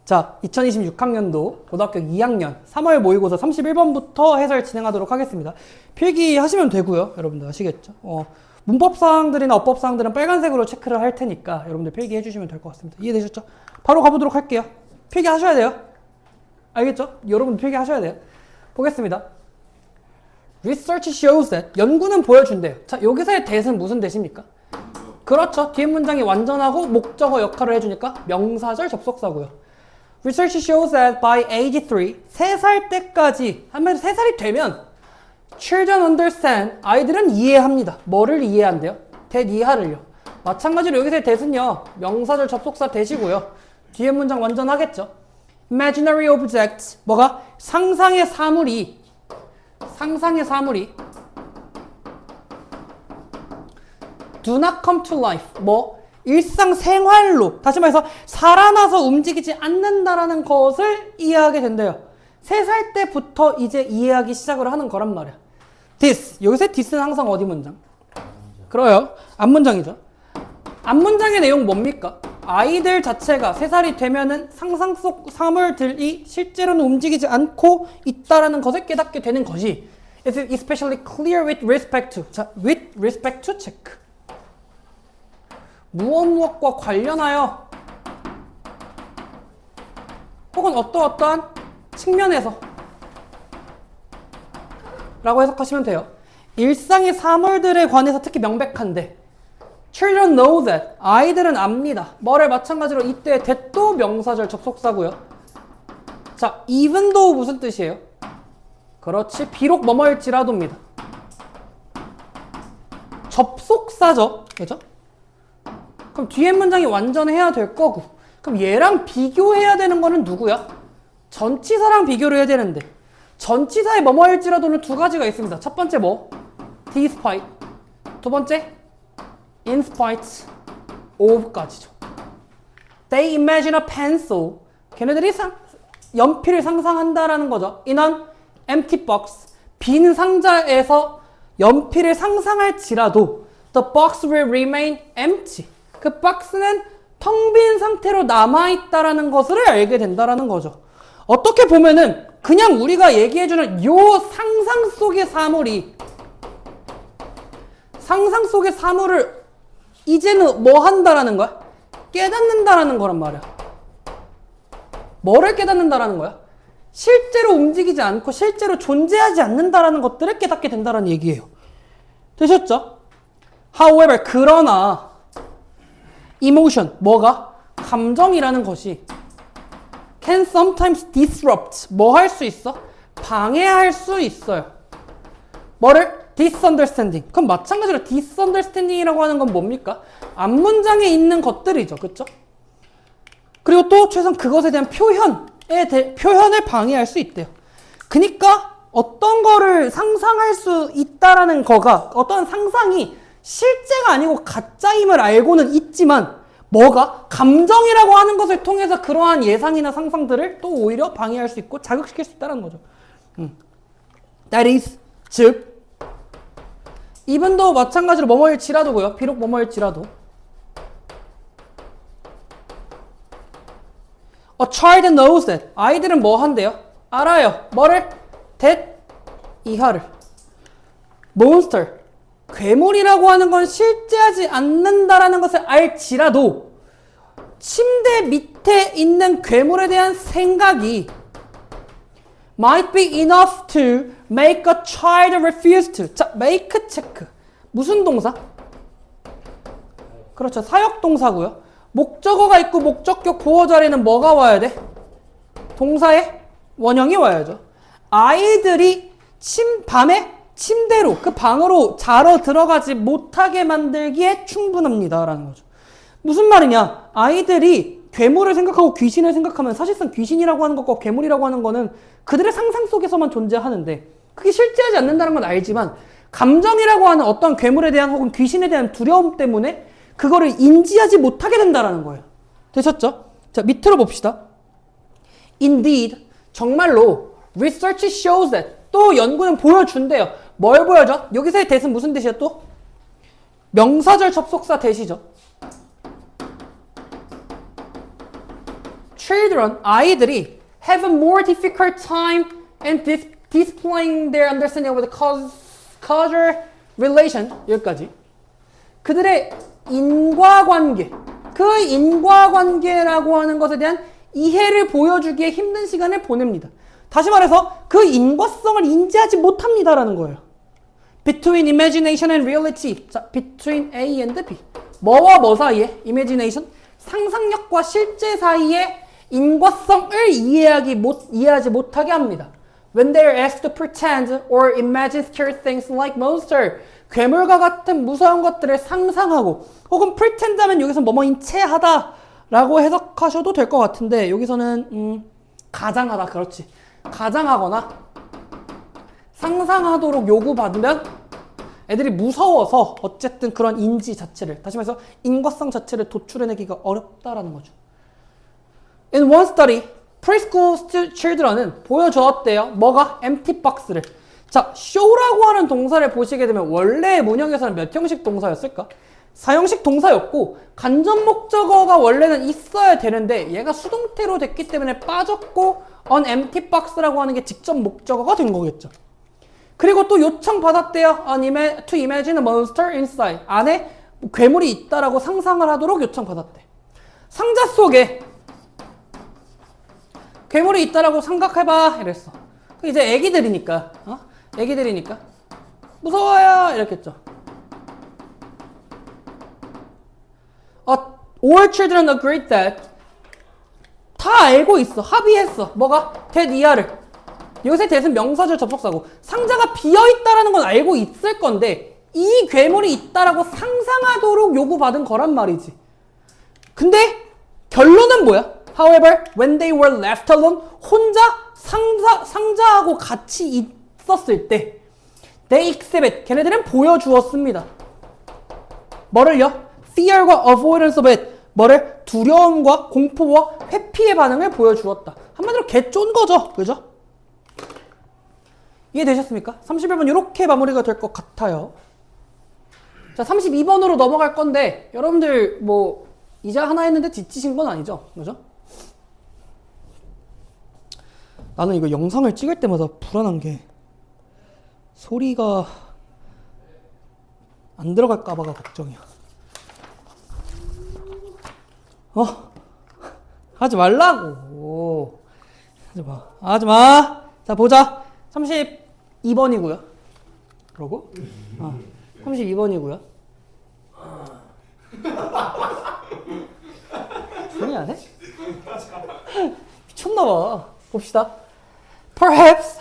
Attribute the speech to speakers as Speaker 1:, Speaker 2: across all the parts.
Speaker 1: 자, 2026학년도 고등학교 2학년 3월 모의고사 31번부터 해설 진행하도록 하겠습니다. 필기하시면 되고요. 여러분들 아시겠죠? 문법사항들이나 어법사항들은 빨간색으로 체크를 할 테니까 여러분들 필기해 주시면 될 것 같습니다. 이해되셨죠? 바로 가보도록 할게요. 필기하셔야 돼요. 알겠죠? 여러분들 필기하셔야 돼요. 보겠습니다. Research shows that 연구는 보여준대요. 자, 여기서의 that은 무슨 that입니까? 그렇죠. 뒤에 문장이 완전하고 목적어 역할을 해주니까 명사절 접속사고요. Research shows that by age 3, 3살 때까지, 한마디로 3살이 되면 children understand, 아이들은 이해합니다. 뭐를 이해한대요? that 이하를요. 마찬가지로 여기서의 that은요, 명사절 접속사 that이고요. 뒤에 문장 완전하겠죠. Imaginary objects, 뭐가? 상상의 사물이 do not come to life. 뭐? 일상생활로, 다시 말해서 살아나서 움직이지 않는다라는 것을 이해하게 된대요. 3살 때부터 이제 이해하기 시작을 하는 거란 말이야. this. 여기서 this는 항상 어디 문장? 그래요. 앞문장이죠. 앞문장의 내용 뭡니까? 아이들 자체가 3살이 되면은 상상 속 사물들이 실제로는 움직이지 않고 있다라는 것을 깨닫게 되는 것이 It's especially clear with respect to. 자, with respect to 체크. 무엇과 관련하여 혹은 어떠한 측면에서 라고 해석하시면 돼요. 일상의 사물들에 관해서 특히 명백한데 Children know that. 아이들은 압니다. 뭐를 마찬가지로 이때 that도 명사절 접속사고요. 자, even though 무슨 뜻이에요? 그렇지. 비록 뭐뭐일지라도입니다. 접속사죠. 그죠? 그럼 뒤에 문장이 완전해야 될 거고. 그럼 얘랑 비교해야 되는 거는 누구야? 전치사랑 비교를 해야 되는데 전치사의 뭐뭐일지라도는 두 가지가 있습니다. 첫 번째 뭐? despite. 두 번째 in spite of까지죠. They imagine a pencil. 걔네들이 연필을 상상한다라는 거죠. In an empty box. 빈 상자에서 연필을 상상할지라도 the box will remain empty. 그 박스는 텅 빈 상태로 남아있다라는 것을 알게 된다라는 거죠. 어떻게 보면은 그냥 우리가 얘기해주는 요 상상 속의 사물을 이제는 뭐 한다라는 거야? 깨닫는다라는 거란 말이야. 뭐를 깨닫는다라는 거야? 실제로 움직이지 않고 실제로 존재하지 않는다라는 것들을 깨닫게 된다라는 얘기예요. 되셨죠? However, 그러나 emotion, 뭐가? 감정이라는 것이 can sometimes disrupt, 뭐 할 수 있어? 방해할 수 있어요. 뭐를? disunderstanding. 그럼 마찬가지로 disunderstanding이라고 하는 건 뭡니까? 앞문장에 있는 것들이죠. 그쵸? 그리고 또 최소한 그것에 대한 표현을 방해할 수 있대요. 그러니까 어떤 거를 상상할 수 있다라는 거가 어떤 상상이 실제가 아니고 가짜임을 알고는 있지만 뭐가? 감정이라고 하는 것을 통해서 그러한 예상이나 상상들을 또 오히려 방해할 수 있고 자극시킬 수 있다는 거죠. That is, 즉 even though 마찬가지로 뭐뭐일지라도고요. 비록 뭐뭐일지라도 A child knows that. 아이들은 뭐 한대요? 알아요. 뭐를? that 이하를. monster. 괴물이라고 하는 건 실제하지 않는다라는 것을 알지라도 침대 밑에 있는 괴물에 대한 생각이 might be enough to make a child refuse to. 자, make 체크. 무슨 동사? 그렇죠. 사역동사고요. 목적어가 있고 목적격 보호 자리는 뭐가 와야 돼? 동사의 원형이 와야죠. 아이들이 밤에 침대로 그 방으로 자러 들어가지 못하게 만들기에 충분합니다 라는 거죠. 무슨 말이냐? 아이들이 괴물을 생각하고 귀신을 생각하면 사실상 귀신이라고 하는 것과 괴물이라고 하는 거는 그들의 상상 속에서만 존재하는데 그게 실제하지 않는다는 건 알지만 감정이라고 하는 어떤 괴물에 대한 혹은 귀신에 대한 두려움 때문에 그거를 인지하지 못하게 된다는 거예요. 되셨죠? 자, 밑으로 봅시다. Indeed, 정말로 research shows that. 또 연구는 보여준대요. 뭘 보여줘? 여기서의 that은 무슨 that이야 또? 명사절 접속사 that이죠. children, 아이들이 have a more difficult time in displaying their understanding of the causal relation. 여기까지. 그들의 인과관계, 그 인과관계라고 하는 것에 대한 이해를 보여주기에 힘든 시간을 보냅니다. 다시 말해서 그 인과성을 인지하지 못합니다라는 거예요. Between imagination and reality. 자, between A and B. 뭐와 뭐 사이에? imagination. 상상력과 실제 사이에 인과성을 이해하지 못하게 합니다. When they are asked to pretend or imagine scary things like monster. 괴물과 같은 무서운 것들을 상상하고 혹은 pretend 하면 여기서 뭐뭐인 체하다 라고 해석하셔도 될 것 같은데 여기서는 가장하다. 그렇지. 가장하거나 상상하도록 요구받으면 애들이 무서워서 어쨌든 그런 인지 자체를, 다시 말해서 인과성 자체를 도출해내기가 어렵다라는 거죠. In one study, preschool children은 보여주었대요. 뭐가? empty box를. 자, show라고 하는 동사를 보시게 되면 원래 문형에서는 몇 형식 동사였을까? 4형식 동사였고 간접 목적어가 원래는 있어야 되는데 얘가 수동태로 됐기 때문에 빠졌고 an empty box라고 하는 게 직접 목적어가 된 거겠죠. 그리고 또 요청받았대요. to imagine a monster inside. 안에 괴물이 있다라고 상상을 하도록 요청받았대. 상자 속에 괴물이 있다라고 생각해봐 이랬어. 이제 애기들이니까 애기들이니까 무서워요 이랬겠죠. All children agreed that. 다 알고 있어. 합의했어. 뭐가? that 이하를. 여기서 that은 명사절 접속사고 상자가 비어있다라는 건 알고 있을 건데 이 괴물이 있다라고 상상하도록 요구받은 거란 말이지. 근데 결론은 뭐야? However, when they were left alone, 혼자 상자하고 같이 있었을 때 they exhibit, 걔네들은 보여주었습니다. 뭐를요? Fear과 avoidance of it, 뭐를? 두려움과 공포와 회피의 반응을 보여주었다. 한마디로 개쫀 거죠. 그죠? 이해되셨습니까? 31번 이렇게 마무리가 될 것 같아요. 자, 32번으로 넘어갈 건데 여러분들 뭐 이제 하나 했는데 지치신 건 아니죠? 그죠? 나는 이거 영상을 찍을 때마다 불안한 게 소리가 안 들어갈까봐가 걱정이야. 하지 말라고. 하지 마. 자, 보자. 32번이고요. 그러고 32번이고요. 조용히 안 해? 미쳤나봐. 봅시다. Perhaps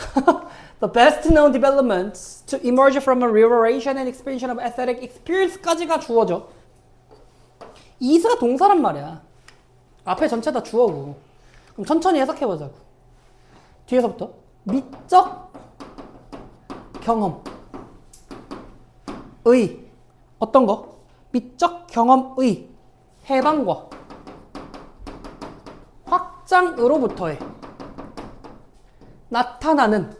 Speaker 1: the best known developments to emerge from a reiteration and expansion of aesthetic experience까지가 주어져. is가 동사란 말이야. 앞에 전체 다 주어고. 그럼 천천히 해석해보자고. 뒤에서부터 미적 경험의 어떤 거? 미적 경험의 해방과 확장으로부터의 나타나는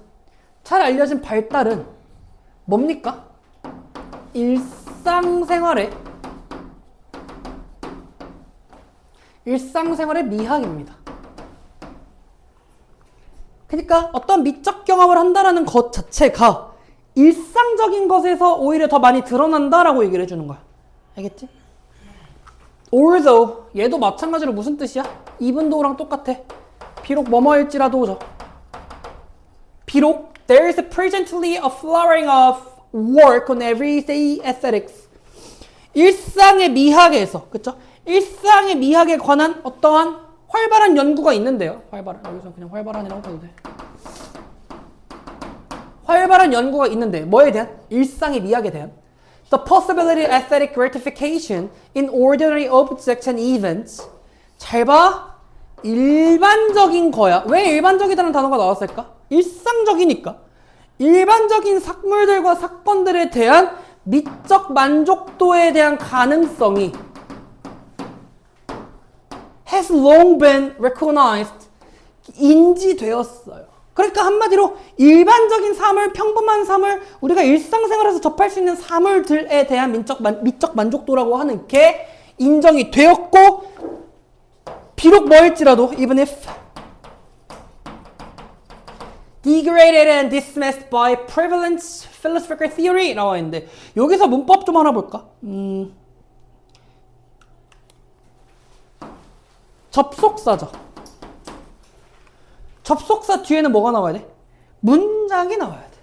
Speaker 1: 잘 알려진 발달은 뭡니까? 일상생활의 미학입니다. 그러니까 어떤 미적 경험을 한다라는 것 자체가 일상적인 것에서 오히려 더 많이 드러난다라고 얘기를 해주는 거야. 알겠지? although 얘도 마찬가지로 무슨 뜻이야? eventhough랑 똑같아. 비록 뭐뭐일지라도죠. 비록 there is presently a flowering of work on everyday aesthetics. 일상의 미학에서, 그쵸? 일상의 미학에 관한 어떠한 활발한 연구가 있는데요. 여기서 그냥 활발한이라고 봐도 돼. 활발한 연구가 있는데 뭐에 대한? 일상의 미학에 대한 The possibility of aesthetic gratification in ordinary objects and events. 잘 봐. 일반적인 거야. 왜 일반적이라는 단어가 나왔을까? 일상적이니까. 일반적인 사물들과 사건들에 대한 미적 만족도에 대한 가능성이 has long been recognized. 인지되었어요. 그러니까 한마디로 일반적인 사물, 평범한 사물, 우리가 일상생활에서 접할 수 있는 사물들에 대한 미적 만족도라고 하는 게 인정이 되었고 비록 뭐일지라도 even if degraded and dismissed by prevalent philosophical theory 나와 있는데 여기서 문법 좀 하나 볼까? 접속사죠. 접속사 뒤에는 뭐가 나와야 돼? 문장이 나와야 돼.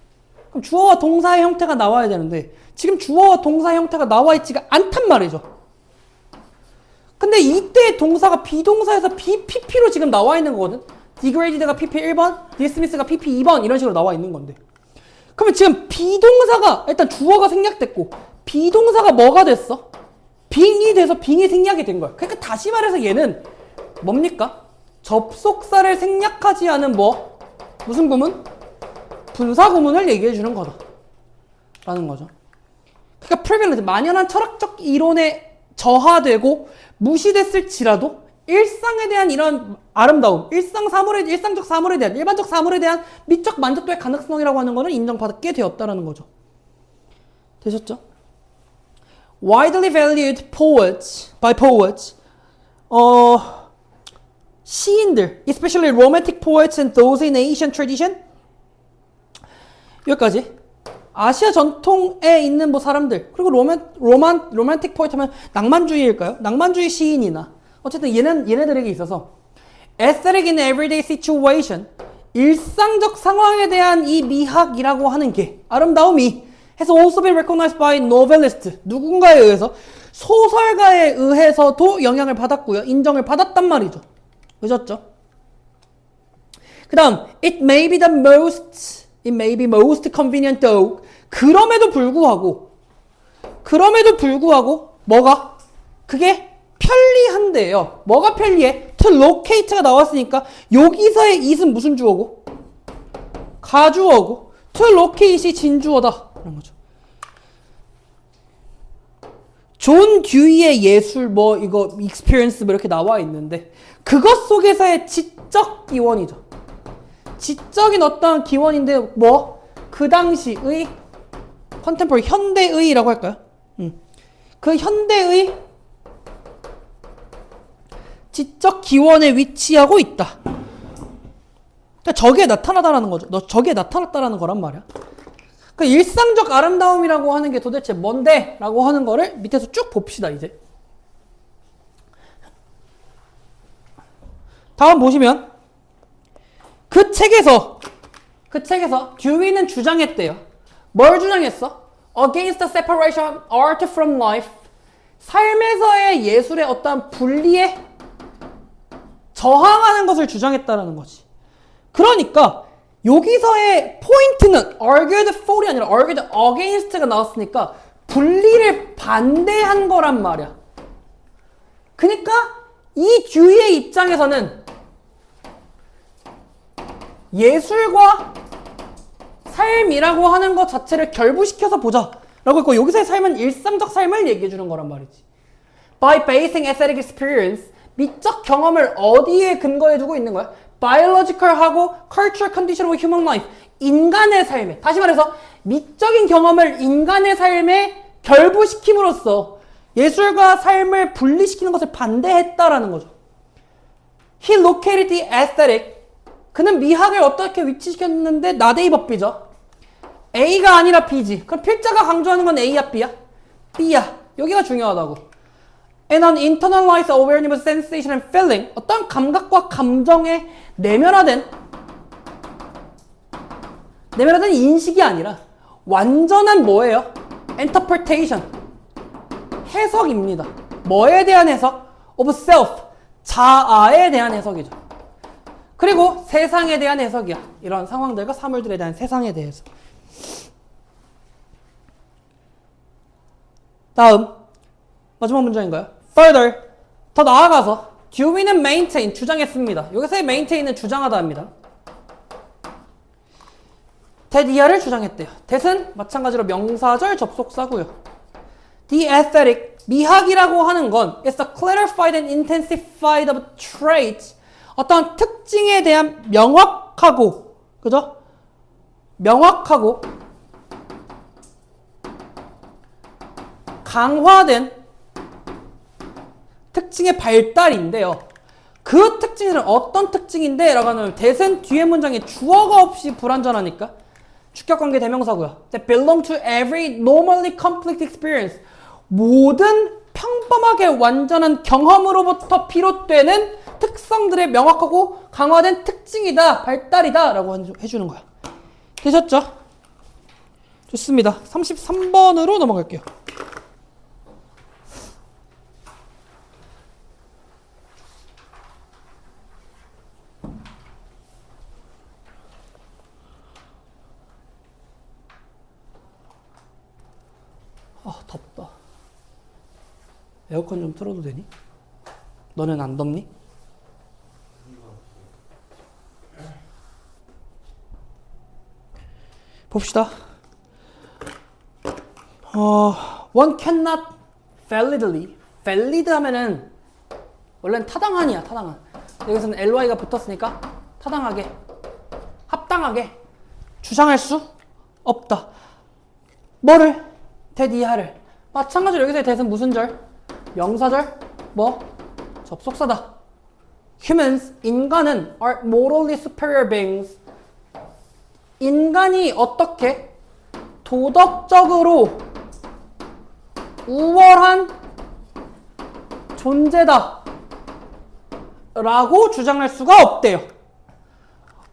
Speaker 1: 그럼 주어와 동사의 형태가 나와야 되는데 지금 주어와 동사의 형태가 나와 있지가 않단 말이죠. 근데 이때 동사가 비동사에서 PP로 지금 나와 있는 거거든. degraded가 PP 1번, dismiss가 PP 2번 이런 식으로 나와 있는 건데 그러면 지금 비동사가 일단 주어가 생략됐고 비동사가 뭐가 됐어? 빙이 돼서 빙이 생략이 된 거야. 그러니까 다시 말해서 얘는 뭡니까? 접속사를 생략하지 않은 뭐? 무슨 구문? 분사 구문을 얘기해 주는 거다 라는 거죠. 그러니까 prevalent, 만연한 철학적 이론에 저하되고 무시됐을지라도 일상에 대한 이런 아름다움, 일상적 사물에 대한, 일반적 사물에 대한 미적 만족도의 가능성이라고 하는 거는 인정받게 되었다라는 거죠. 되셨죠? Widely valued by poets, 시인들, especially romantic poets and those in Asian tradition. 여기까지. 아시아 전통에 있는 뭐 사람들, 그리고 로맨틱 포에트 하면 낭만주의일까요? 낭만주의 시인이나 어쨌든 얘네들에게 있어서 aesthetic in everyday situation, 일상적 상황에 대한 이 미학이라고 하는 게 아름다움이 has also been recognized by novelist, 누군가에 의해서 소설가에 의해서도 영향을 받았고요. 인정을 받았단 말이죠. 그죠? 그 다음 it may be most convenient though. 그럼에도 불구하고 뭐가? 그게 편리한데요. 뭐가 편리해? to locate가 나왔으니까 여기서의 it은 무슨 주어고? 가주어고 to locate이 진주어다 그런 거죠. 존 듀이의 예술 뭐 이거 experience 뭐 이렇게 나와 있는데 그것 속에서의 지적 기원이죠. 지적인 어떤 기원인데 뭐? 그 당시의 컨템포리 현대의라고 할까요? 그 현대의 지적 기원에 위치하고 있다. 그러니까 저게 나타나다라는 거죠. 저게 나타났다라는 거란 말이야. 그 일상적 아름다움이라고 하는 게 도대체 뭔데? 라고 하는 거를 밑에서 쭉 봅시다, 이제. 다음 보시면 그 책에서 듀이는 주장했대요. 뭘 주장했어? Against the separation of art from life. 삶에서의 예술의 어떤 분리에 저항하는 것을 주장했다라는 거지. 그러니까 여기서의 포인트는 argued for이 아니라 argued against가 나왔으니까 분리를 반대한 거란 말이야. 그러니까 이 듀이의 입장에서는 예술과 삶이라고 하는 것 자체를 결부시켜서 보자 라고 했고 여기서의 삶은 일상적 삶을 얘기해 주는 거란 말이지. By basing aesthetic experience, 미적 경험을 어디에 근거해 두고 있는 거야? biological하고 cultural condition of human life, 인간의 삶에, 다시 말해서 미적인 경험을 인간의 삶에 결부시킴으로써 예술과 삶을 분리시키는 것을 반대했다라는 거죠. He located the aesthetic. 그는 미학을 어떻게 위치시켰는데 나대이 법비죠. A가 아니라 B지. 그럼 필자가 강조하는 건 A야, B야? B야. 여기가 중요하다고. And an internalized awareness of sensation and feeling. 어떤 감각과 감정에 내면화된 인식이 아니라 완전한 뭐예요? interpretation. 해석입니다. 뭐에 대한 해석? of self. 자아에 대한 해석이죠. 그리고 세상에 대한 해석이야. 이런 상황들과 사물들에 대한 세상에 대해서. 다음 마지막 문장인가요? Further, 더 나아가서 듀이는 maintain, 주장했습니다. 여기서의 maintain은 주장하다 합니다. that 이하를 주장했대요. that은 마찬가지로 명사절 접속사고요. The aesthetic, 미학이라고 하는 건 is a clarified and intensified of traits, 어떤 특징에 대한 명확하고, 그죠? 명확하고 강화된 특징의 발달인데요. 그 특징은 어떤 특징인데? 라고 하면 that은 뒤에 문장에 주어가 없이 불완전하니까 주격관계 대명사고요. That belong to every normally complete experience. 모든 평범하게 완전한 경험으로부터 비롯되는 특성들의 명확하고 강화된 특징이다, 발달이다 라고 해주는 거야. 되셨죠? 좋습니다. 33번으로 넘어갈게요. 아, 덥다. 에어컨 좀 틀어도 되니? 너는 안 덥니? 봅시다. One cannot validly. valid 하면은 원래는 타당한이야, 타당한. 여기서는 ly가 붙었으니까 타당하게, 합당하게 주장할 수 없다. 뭐를? that 이하를. 마찬가지로 여기서의 that은 무슨 절? 명사절? 뭐? 접속사다. Humans, 인간은 are morally superior beings. 인간이 어떻게? 도덕적으로 우월한 존재다 라고 주장할 수가 없대요.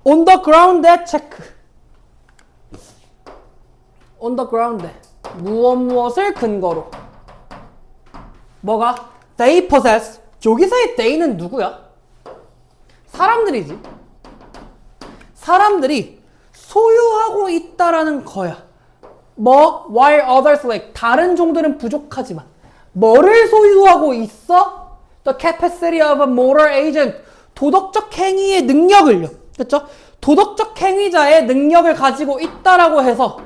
Speaker 1: On the ground that check. On the ground that. 무엇을 근거로. 뭐가? They possess. 여기서의 they는 누구야? 사람들이지. 사람들이 소유하고 있다라는 거야. 뭐? While others lack. 다른 종들은 부족하지만. 뭐를 소유하고 있어? The capacity of a moral agent. 도덕적 행위의 능력을요. 그렇죠? 도덕적 행위자의 능력을 가지고 있다라고 해서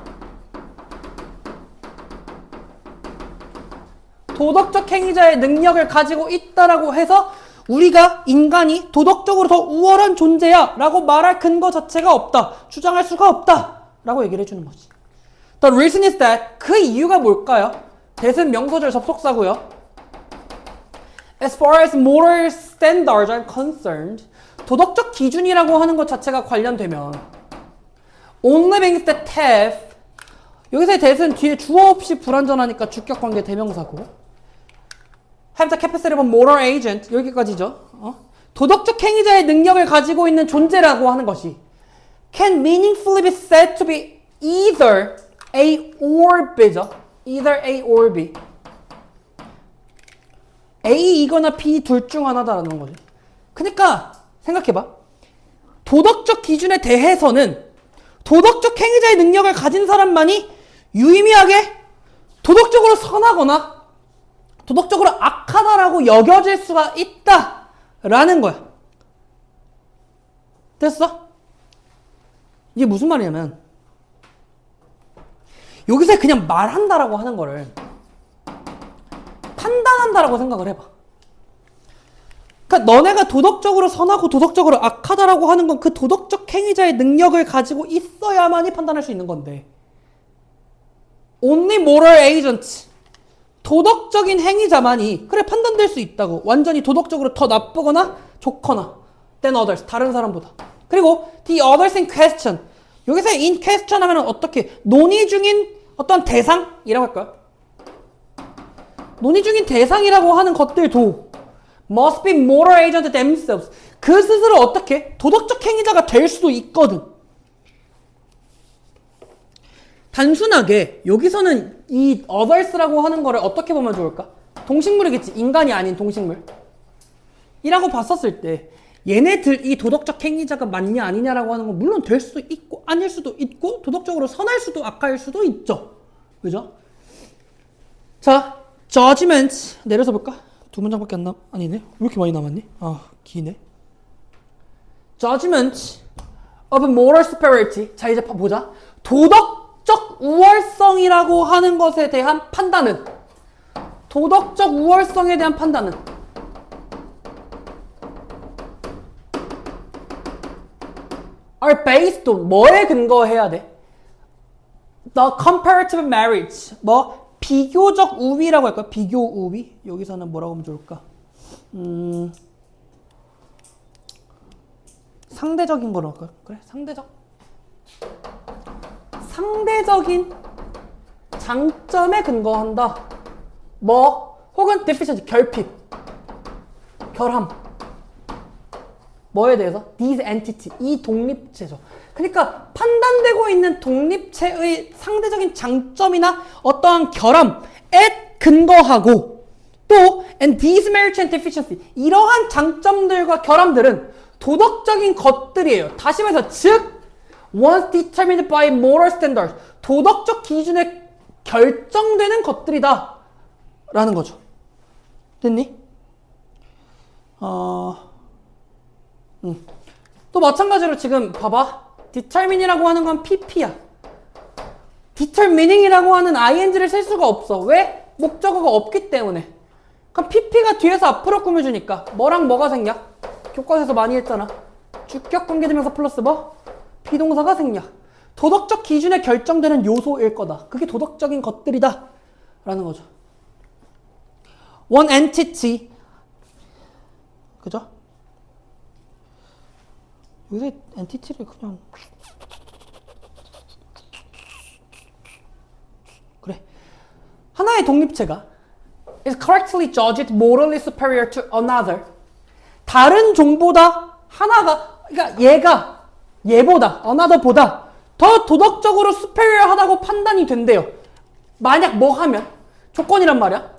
Speaker 1: 도덕적 행위자의 능력을 가지고 있다라고 해서 우리가 인간이 도덕적으로 더 우월한 존재야 라고 말할 근거 자체가 없다. 주장할 수가 없다 라고 얘기를 해주는 거지. The reason is that. 그 이유가 뭘까요? that은 명사절 접속사고요. As far as moral standards are concerned. 도덕적 기준이라고 하는 것 자체가 관련되면 only beings that have. 여기서의 that은 뒤에 주어 없이 불완전하니까 주격관계 대명사고 have the capacity of a moral agent. 여기까지죠. 도덕적 행위자의 능력을 가지고 있는 존재라고 하는 것이 can meaningfully be said to be either A or B죠. either A or B. A이거나 B 둘 중 하나다라는 거죠. 그러니까 생각해봐. 도덕적 기준에 대해서는 도덕적 행위자의 능력을 가진 사람만이 유의미하게 도덕적으로 선하거나 도덕적으로 악하다라고 여겨질 수가 있다라는 거야. 됐어? 이게 무슨 말이냐면 여기서 그냥 말한다라고 하는 거를 판단한다라고 생각을 해봐. 그러니까 너네가 도덕적으로 선하고 도덕적으로 악하다라고 하는 건 그 도덕적 행위자의 능력을 가지고 있어야만이 판단할 수 있는 건데 only moral agents. 도덕적인 행위자만이 그래 판단될 수 있다고. 완전히 도덕적으로 더 나쁘거나 좋거나 than others. 다른 사람보다. 그리고 the others in question. 여기서 in question 하면 어떻게? 논의 중인 어떤 대상이라고 할까요? 논의 중인 대상이라고 하는 것들도 must be moral agent themselves. 그 스스로 어떻게? 도덕적 행위자가 될 수도 있거든. 단순하게 여기서는 이 others라고 하는 거를 어떻게 보면 좋을까? 동식물이겠지. 인간이 아닌 동식물. 이라고 봤었을 때 얘네들 이 도덕적 행위자가 맞냐 아니냐라고 하는 건 물론 될 수도 있고 아닐 수도 있고 도덕적으로 선할 수도 악할 수도 있죠. 그죠? 자, judgment 내려서 볼까? 두 문장밖에 안 아니네. 왜 이렇게 많이 남았니? 아, 기네. judgment of moral superiority. 자, 이제 보자. 도덕적 우월성이라고 하는 것에 대한 판단은 도덕적 우월성에 대한 판단은 are based on 뭐에 근거해야 돼? The comparative merit. 뭐 비교적 우위라고 할까요? 비교 우위? 여기서는 뭐라고 하면 좋을까? 상대적인 거로 할까요? 그래, 상대적인 장점에 근거한다. 뭐 혹은 deficiency, 결핍, 결함. 뭐에 대해서? These entity, 이 독립체죠. 그러니까 판단되고 있는 독립체의 상대적인 장점이나 어떠한 결함에 근거하고 또 and these merits and deficiency, 이러한 장점들과 결함들은 도덕적인 것들이에요. 다시 말해서 즉 once determined by moral standards, 도덕적 기준에 결정되는 것들이다 라는 거죠. 됐니? 또 마찬가지로 지금 봐봐. determine이라고 하는 건 pp야. determining이라고 하는 ing를 쓸 수가 없어. 왜? 목적어가 없기 때문에. 그럼 pp가 뒤에서 앞으로 꾸며주니까 뭐랑 뭐가 생략? 교과서에서 많이 했잖아. 주격 관계대명사 플러스 뭐? 비동사가 생략. 도덕적 기준에 결정되는 요소일 거다. 그게 도덕적인 것들이다 라는 거죠. one entity, 그죠? 여기서 엔티티를 그냥 그래. 하나의 독립체가 is correctly judged morally superior to another. 다른 종보다 하나가, 그러니까 얘보다 another보다 더 도덕적으로 superior하다고 판단이 된대요. 만약 뭐 하면? 조건이란 말이야.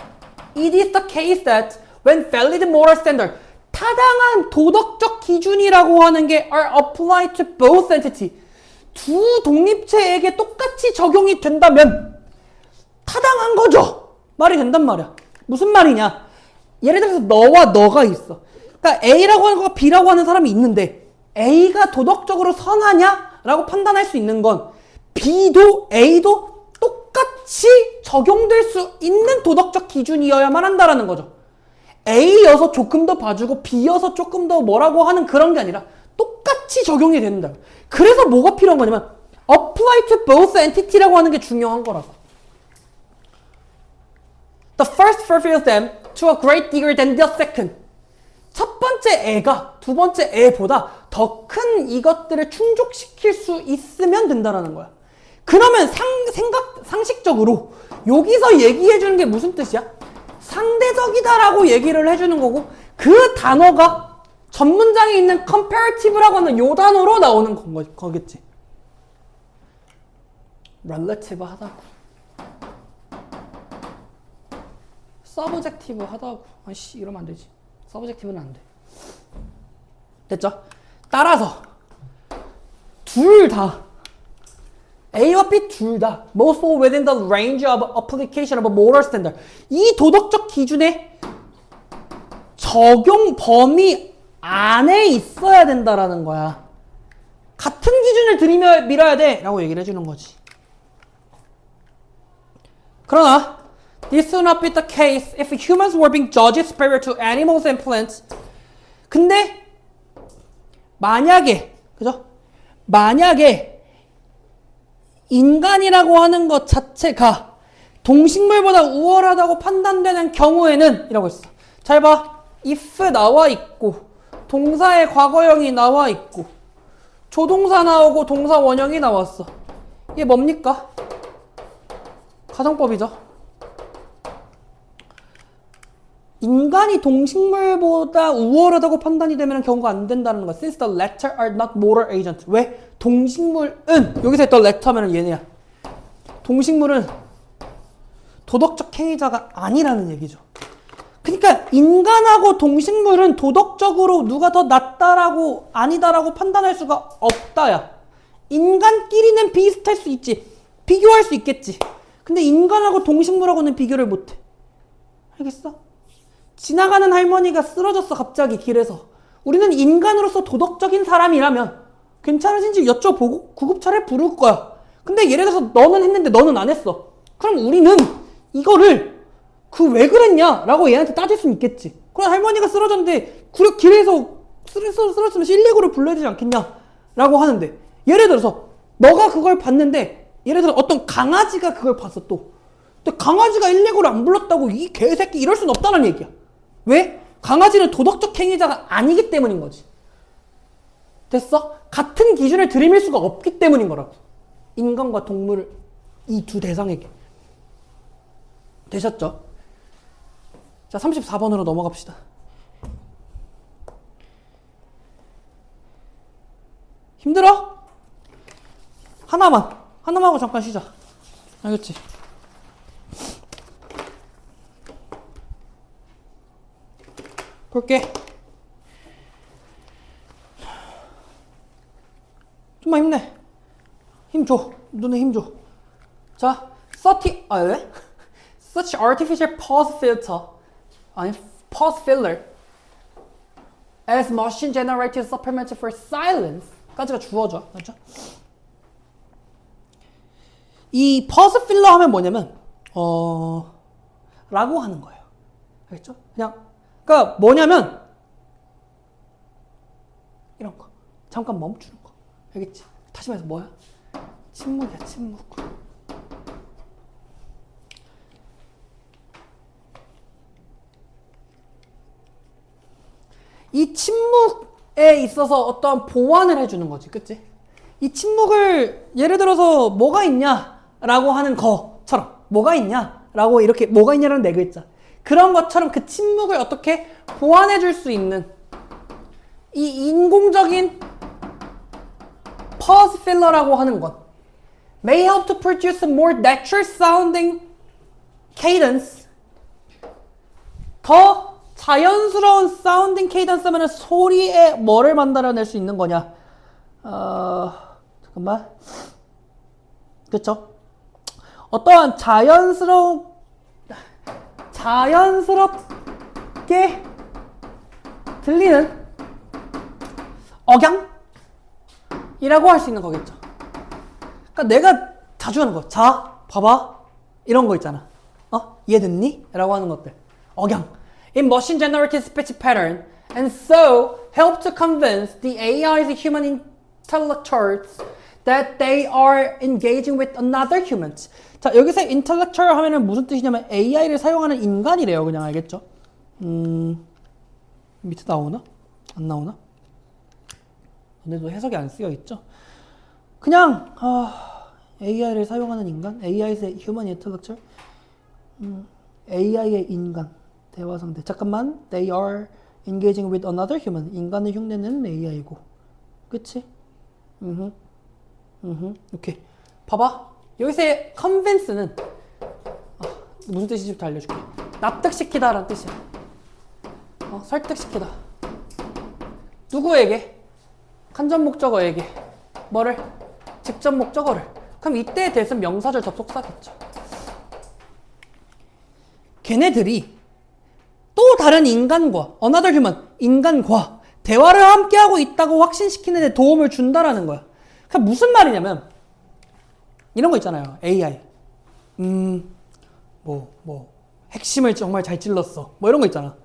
Speaker 1: It is the case that when valid moral standard, 타당한 도덕적 기준이라고 하는 게 are applied to both entity, 두 독립체에게 똑같이 적용이 된다면 타당한 거죠. 말이 된단 말이야. 무슨 말이냐? 예를 들어서 너와 너가 있어. 그러니까 A라고 하는 거가 B라고 하는 사람이 있는데 A가 도덕적으로 선하냐? 라고 판단할 수 있는 건 B도 A도 똑같이 적용될 수 있는 도덕적 기준이어야만 한다라는 거죠. A여서 조금 더 봐주고 B여서 조금 더 뭐라고 하는 그런 게 아니라 똑같이 적용이 된다. 그래서 뭐가 필요한 거냐면 apply to both entity라고 하는 게 중요한 거라고. The first fulfills them to a great degree than the second. 첫 번째 애가 두 번째 애보다 더 큰 이것들을 충족시킬 수 있으면 된다라는 거야. 그러면 상식적으로 여기서 얘기해 주는 게 무슨 뜻이야? 상대적이다라고 얘기를 해주는 거고 그 단어가 전문장에 있는 comparative라고 하는 요 단어로 나오는 거겠지. relative 하다고, subjective 하다고. 아이씨, 이러면 안 되지. subjective는 안 돼. 됐죠? 따라서 둘 다 A와 B 둘 다 most fall within the range of application of a moral standard. 이 도덕적 기준의 적용 범위 안에 있어야 된다라는 거야. 같은 기준을 들이밀어야 돼 라고 얘기를 해주는 거지. 그러나 this would not be the case if humans were being judged superior to animals and plants. 근데 만약에, 그죠? 만약에 인간이라고 하는 것 자체가 동식물보다 우월하다고 판단되는 경우에는 이라고 했어. 잘 봐. if 나와 있고 동사의 과거형이 나와 있고 조동사 나오고 동사 원형이 나왔어. 이게 뭡니까? 가정법이죠. 인간이 동식물보다 우월하다고 판단이 되면 경고가 안 된다는 거야. Since the latter are not moral agents. 왜? 동식물은, 여기서 했던 letter면 얘네야. 동식물은 도덕적 행위자가 아니라는 얘기죠. 그러니까 인간하고 동식물은 도덕적으로 누가 더 낫다라고 아니다라고 판단할 수가 없다야. 인간끼리는 비슷할 수 있지. 비교할 수 있겠지. 근데 인간하고 동식물하고는 비교를 못해. 알겠어? 지나가는 할머니가 쓰러졌어, 갑자기 길에서. 우리는 인간으로서 도덕적인 사람이라면 괜찮으신지 여쭤보고 구급차를 부를 거야. 근데 예를 들어서 너는 했는데 너는 안 했어. 그럼 우리는 이거를 왜 그랬냐? 라고 얘한테 따질 수는 있겠지. 그럼 할머니가 쓰러졌는데 길에서 쓰러졌으면 119를 불러야 되지 않겠냐? 라고 하는데 예를 들어서 너가 그걸 봤는데 예를 들어 어떤 강아지가 그걸 봤어 또. 근데 강아지가 119를 안 불렀다고 이 개새끼 이럴 수는 없다는 얘기야. 왜? 강아지는 도덕적 행위자가 아니기 때문인 거지. 됐어? 같은 기준을 들이밀 수가 없기 때문인 거라고. 인간과 동물 이 두 대상에게. 되셨죠? 자, 34번으로 넘어갑시다. 힘들어? 하나만 하고 잠깐 쉬자. 알겠지? 볼게. 좀만 힘내. 힘 줘. 눈에 힘 줘. 자, 왜? Such artificial pause filter, 아니, pause filler, as machine generated supplement for silence. 까지가 주어져. 맞죠? 이 pause filler 하면 뭐냐면, 라고 하는 거예요. 알겠죠? 그러니까 뭐냐면, 이런 거. 잠깐 멈추는 거. 알겠지? 다시 말해서 뭐야? 침묵이야, 침묵. 이 침묵에 있어서 어떠한 보완을 해주는 거지, 그치? 이 침묵을 예를 들어서 뭐가 있냐라고 하는 거처럼 뭐가 있냐라고 이렇게 뭐가 있냐라는 네 글자 그런 것처럼 그 침묵을 어떻게 보완해줄 수 있는 이 인공적인 pause filler라고 하는 것 may help to produce a more natural sounding cadence. 더 자연스러운 사운딩 케이던스면 소리에 뭐를 만들어낼 수 있는 거냐? 잠깐만. 그쵸? 어떠한 자연스럽게 들리는 억양이라고 할 수 있는 거겠죠. 그러니까 내가 자주 하는 거. 자, 봐봐. 이런 거 있잖아. 이해됐니? 라고 하는 것들. 억양. In machine generated speech pattern, and so help to convince the AI's human intellectuals that they are engaging with another human. 자, 여기서 intellectual 하면은 무슨 뜻이냐면 AI를 사용하는 인간이래요. 그냥 알겠죠? 밑에 나오나? 안 나오나? 근데도 해석이 안 쓰여 있죠? 그냥 AI를 사용하는 인간, AI의 human intellectual, AI의 인간, 대화 상대. 잠깐만, they are engaging with another human. 인간을 흉내내는 AI고, 그치? 오케이. 봐봐. 여기서의 convince는 무슨 뜻인지부터 알려줄게. 납득시키다라는 뜻이야. 설득시키다. 누구에게? 간접 목적어에게. 뭐를? 직접 목적어를. 그럼 이때에 대해서는 명사절 접속사겠죠. 걔네들이 또 다른 인간과 another human, 인간과 대화를 함께하고 있다고 확신시키는 데 도움을 준다라는 거야. 그러니까 무슨 말이냐면 이런 거 있잖아요. AI. 핵심을 정말 잘 찔렀어. 뭐 이런 거 있잖아.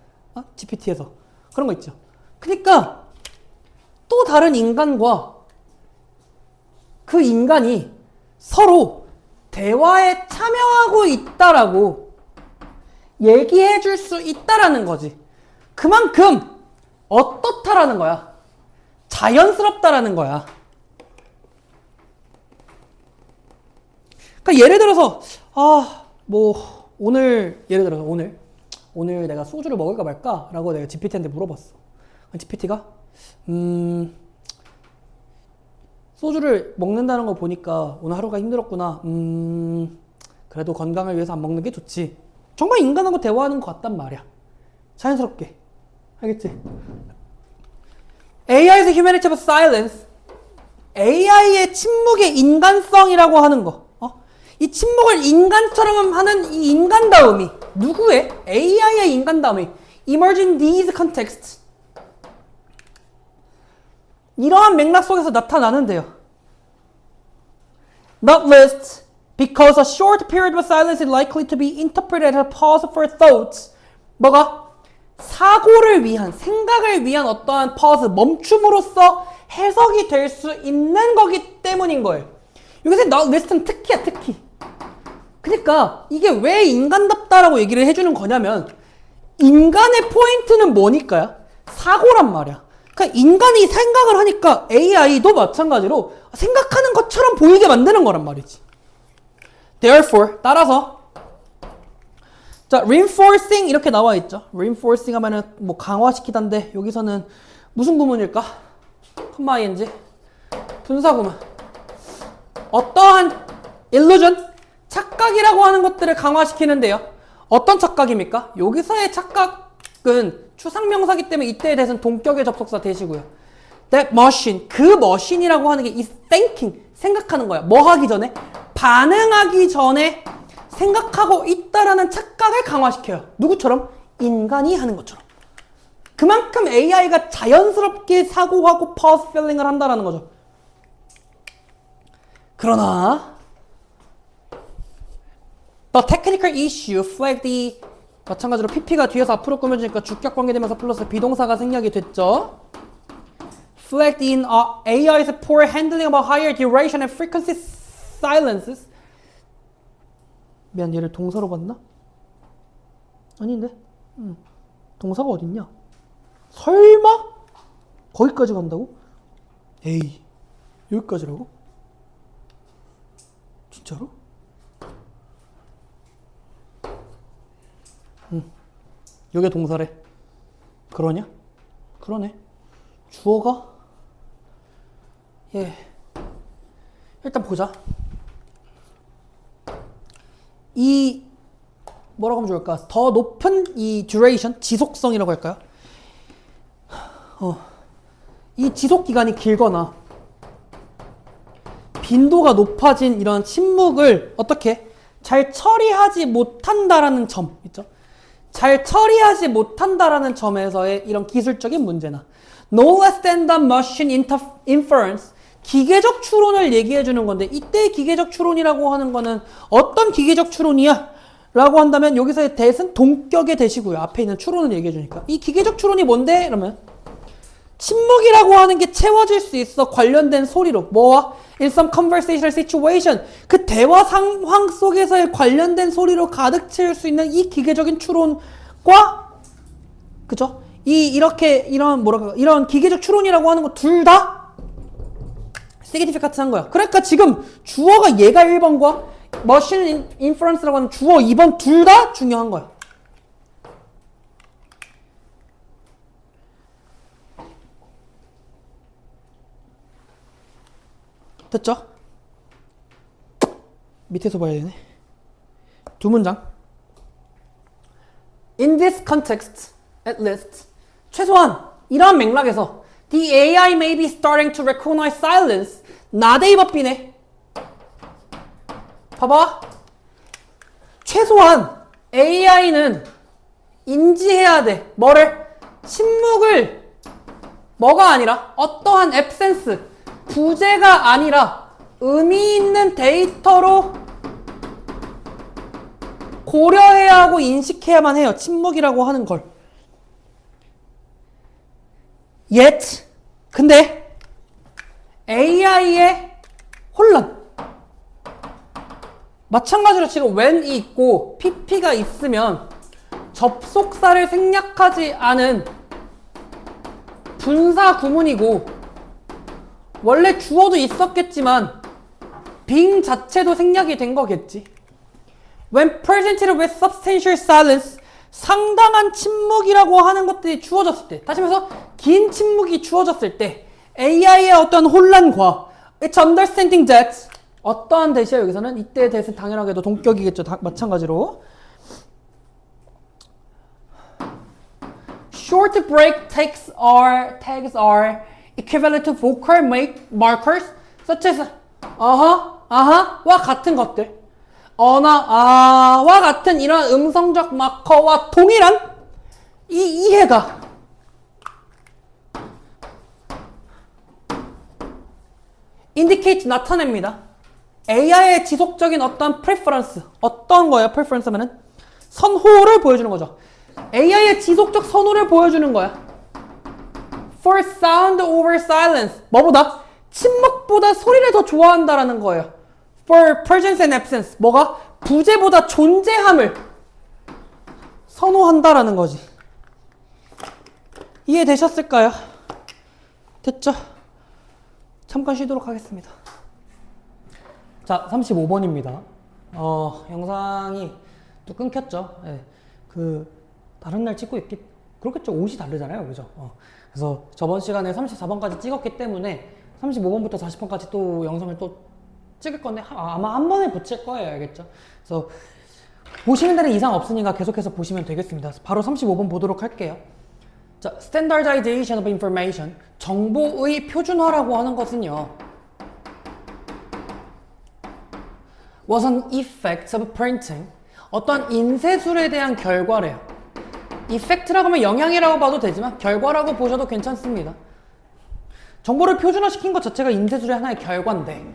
Speaker 1: GPT에서. 그런 거 있죠. 그러니까 또 다른 인간과 그 인간이 서로 대화에 참여하고 있다라고 얘기해 줄 수 있다라는 거지. 그만큼 어떻다라는 거야. 자연스럽다라는 거야. 그러니까 예를 들어서 예를 들어서 오늘 내가 소주를 먹을까 말까라고 내가 GPT한테 물어봤어. GPT가 소주를 먹는다는 거 보니까 오늘 하루가 힘들었구나. 그래도 건강을 위해서 안 먹는 게 좋지. 정말 인간하고 대화하는 것 같단 말이야. 자연스럽게. 알겠지? AI's humanity of silence. AI의 침묵의 인간성이라고 하는 거. 이 침묵을 인간처럼 하는 이 인간다움이 누구의? AI의 인간다움이 emerge in these contexts. 이러한 맥락 속에서 나타나는데요. Not least because a short period of silence is likely to be interpreted as a pause for thoughts. 뭐가? 사고를 위한, 생각을 위한 어떠한 pause, 멈춤으로써 해석이 될 수 있는 거기 때문인 거예요. 여기서 not list는 특히야, 특히. 그러니까 이게 왜 인간답다라고 얘기를 해주는 거냐면 인간의 포인트는 뭐니까요? 사고란 말이야. 그러니까 인간이 생각을 하니까 AI도 마찬가지로 생각하는 것처럼 보이게 만드는 거란 말이지. Therefore, 따라서 자, reinforcing 이렇게 나와 있죠. reinforcing 하면은 뭐 강화시키다인데 여기서는 무슨 구문일까? 콤마 ing 분사 구문. 어떠한 illusion 착각이라고 하는 것들을 강화시키는데요. 어떤 착각입니까? 여기서의 착각은 추상명사기 때문에 이때에 대해서는 동격의 접속사 대시고요. That machine, 그 머신이라고 하는 게 is thinking, 생각하는 거야. 뭐 하기 전에? 반응하기 전에 생각하고 있다라는 착각을 강화시켜요. 누구처럼? 인간이 하는 것처럼. 그만큼 AI가 자연스럽게 사고하고 pause filling을 한다라는 거죠. 그러나 The technical issue flagged the 마찬가지로 PP가 뒤에서 앞으로 꾸며지니까 주격 관계되면서 플러스 비동사가 생략이 됐죠. Flagged in AI's poor handling about higher duration and frequency silences. 미안, 얘를 동사로 봤나? 아닌데? 동사가 어딨냐? 설마? 거기까지 간다고? 에이, 여기까지라고? 진짜로? 여기가 동사래. 그러냐? 그러네. 주어가? 예. 일단 보자. 이 뭐라고 하면 좋을까? 더 높은 이 duration, 지속성이라고 할까요? 이 지속 기간이 길거나 빈도가 높아진 이런 침묵을 어떻게 잘 처리하지 못한다라는 점 있죠? 잘 처리하지 못한다라는 점에서의 이런 기술적인 문제나 no less than the machine inference 기계적 추론을 얘기해 주는 건데 이때 기계적 추론이라고 하는 거는 어떤 기계적 추론이야? 라고 한다면 여기서의 대은 동격의 대시고요. 앞에 있는 추론을 얘기해 주니까 이 기계적 추론이 뭔데? 이러면 침묵이라고 하는 게 채워질 수 있어. 관련된 소리로. 뭐와? In some conversational situation. 그 대화 상황 속에서의 관련된 소리로 가득 채울 수 있는 이 기계적인 추론과 그죠? 이런 기계적 추론이라고 하는 거 둘 다 시그니피칸트한 거야. 그러니까 지금 주어가 얘가 1번과 머신 인퍼런스라고 하는 주어 2번 둘 다 중요한 거야. 됐죠? 밑에서 봐야 되네. 두 문장. In this context, at least, 최소한 이러한 맥락에서 the AI may be starting to recognize silence. 나대입업비네. 봐봐. 최소한 AI는 인지해야 돼. 뭐를? 침묵을 뭐가 아니라 어떠한 absence, 부재가 아니라 의미 있는 데이터로 고려해야 하고 인식해야만 해요. 침묵이라고 하는 걸. Yet, 근데 AI의 혼란. 마찬가지로 지금 when이 있고 pp가 있으면 접속사를 생략하지 않은 분사 구문이고 원래 주어도 있었겠지만 being 자체도 생략이 된 거겠지. When presented with substantial silence, 상당한 침묵이라고 하는 것들이 주어졌을 때, 다시 말해서 긴 침묵이 주어졌을 때 AI의 어떤 혼란과 its understanding that 어떠한 대시야 여기서는 이때에 대해서는 당연하게도 동격이겠죠. 마찬가지로 short break tags are equivalent to vocal markers such as 와 같은 것들 와 같은 이런 음성적 마커와 동일한 이 이해가 indicate 나타냅니다. AI의 지속적인 어떤 preference 어떤 거예요? preference 하면은 선호를 보여주는 거죠. AI의 지속적 선호를 보여주는 거야. For sound over silence. 뭐보다? 침묵보다 소리를 더 좋아한다라는 거예요. For presence and absence. 뭐가? 부재보다 존재함을 선호한다라는 거지. 이해되셨을까요? 됐죠? 잠깐 쉬도록 하겠습니다. 자, 35번입니다. 영상이 또 끊겼죠? 네. 다른 날 찍고 있기, 그렇겠죠? 옷이 다르잖아요. 그죠? 그래서 저번 시간에 34번까지 찍었기 때문에 35번부터 40번까지 또 영상을 또 찍을 건데, 아마 한 번에 붙일 거예요. 알겠죠? 그래서 보시는 데는 이상 없으니까 계속해서 보시면 되겠습니다. 바로 35번 보도록 할게요. 자, Standardization of Information. 정보의 표준화라고 하는 것은요. Was an effect of printing. 어떤 인쇄술에 대한 결과래요. effect라고 하면 영향이라고 봐도 되지만 결과라고 보셔도 괜찮습니다. 정보를 표준화시킨 것 자체가 인쇄술의 하나의 결과인데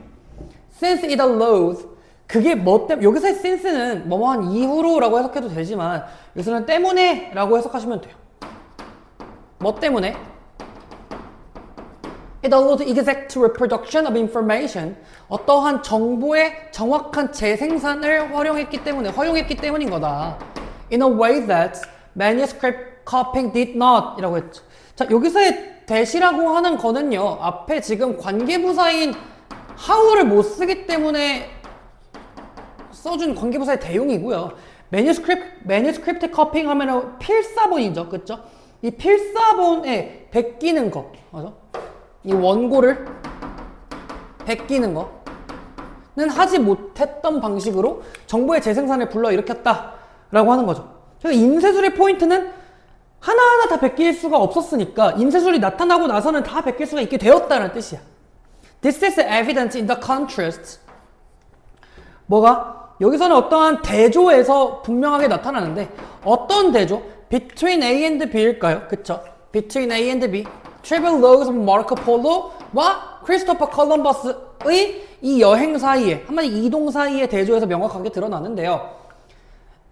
Speaker 1: since it allows 그게 뭐 때문에 여기서의 since는 뭐뭐한 이후로 라고 해석해도 되지만 여기서는 때문에 라고 해석하시면 돼요. 뭐 때문에? It allows exact reproduction of information. 어떠한 정보의 정확한 재생산을 허용했기 때문인 거다. In a way that manuscript copying did not 이라고 했죠. 자, 여기서의 that이라고 하는 거는요. 앞에 지금 관계부사인 how를 못 쓰기 때문에 써준 관계부사의 대용이고요. manuscript copying 하면은 필사본이죠. 그쵸? 이 필사본에 베끼는 거. 맞아? 이 원고를 베끼는 거는 하지 못했던 방식으로 정보의 재생산을 불러일으켰다 라고 하는 거죠. 그래서 인쇄술의 포인트는 하나하나 다 베낄 수가 없었으니까 인쇄술이 나타나고 나서는 다 베낄 수가 있게 되었다는 뜻이야. This is evident in the contrast. 뭐가? 여기서는 어떠한 대조에서 분명하게 나타나는데 어떤 대조? Between A and B일까요? 그쵸? Between A and B. Travel logs of Marco Polo와 크리스토퍼 콜럼버스의 이 여행 사이에, 한마디 이동 사이의 대조에서 명확하게 드러나는데요.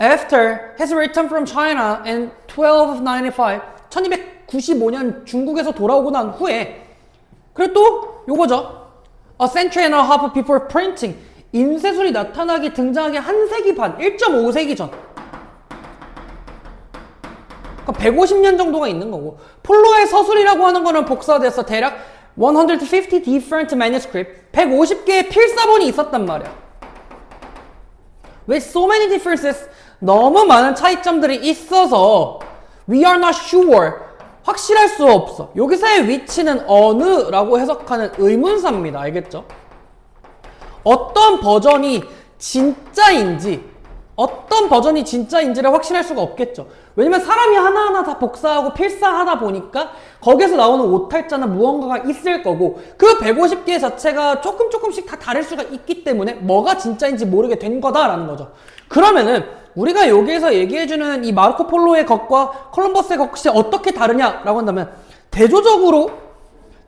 Speaker 1: After his return from China in 1295, 1295년 중국에서 돌아오고 난 후에, 그리고 또 요거죠. A century and a half before printing, 인쇄술이 나타나기 등장하기 한 세기 반, 1.5세기 전. 그러니까 150년 정도가 있는 거고, 폴로의 서술이라고 하는 거는 복사돼서 대략 150 different manuscripts, 150개의 필사본이 있었단 말이야. With so many differences, 너무 많은 차이점들이 있어서 we are not sure, 확실할 수 없어. 여기서의 위치는 어느라고 해석하는 의문사입니다. 알겠죠? 어떤 버전이 진짜인지를 확신할 수가 없겠죠. 왜냐면 사람이 하나하나 다 복사하고 필사하다 보니까 거기에서 나오는 오탈자나 무언가가 있을 거고 그 150개 자체가 조금씩 다 다를 수가 있기 때문에 뭐가 진짜인지 모르게 된 거다라는 거죠. 그러면은 우리가 여기에서 얘기해주는 이 마르코 폴로의 것과 콜럼버스의 것이 어떻게 다르냐라고 한다면 대조적으로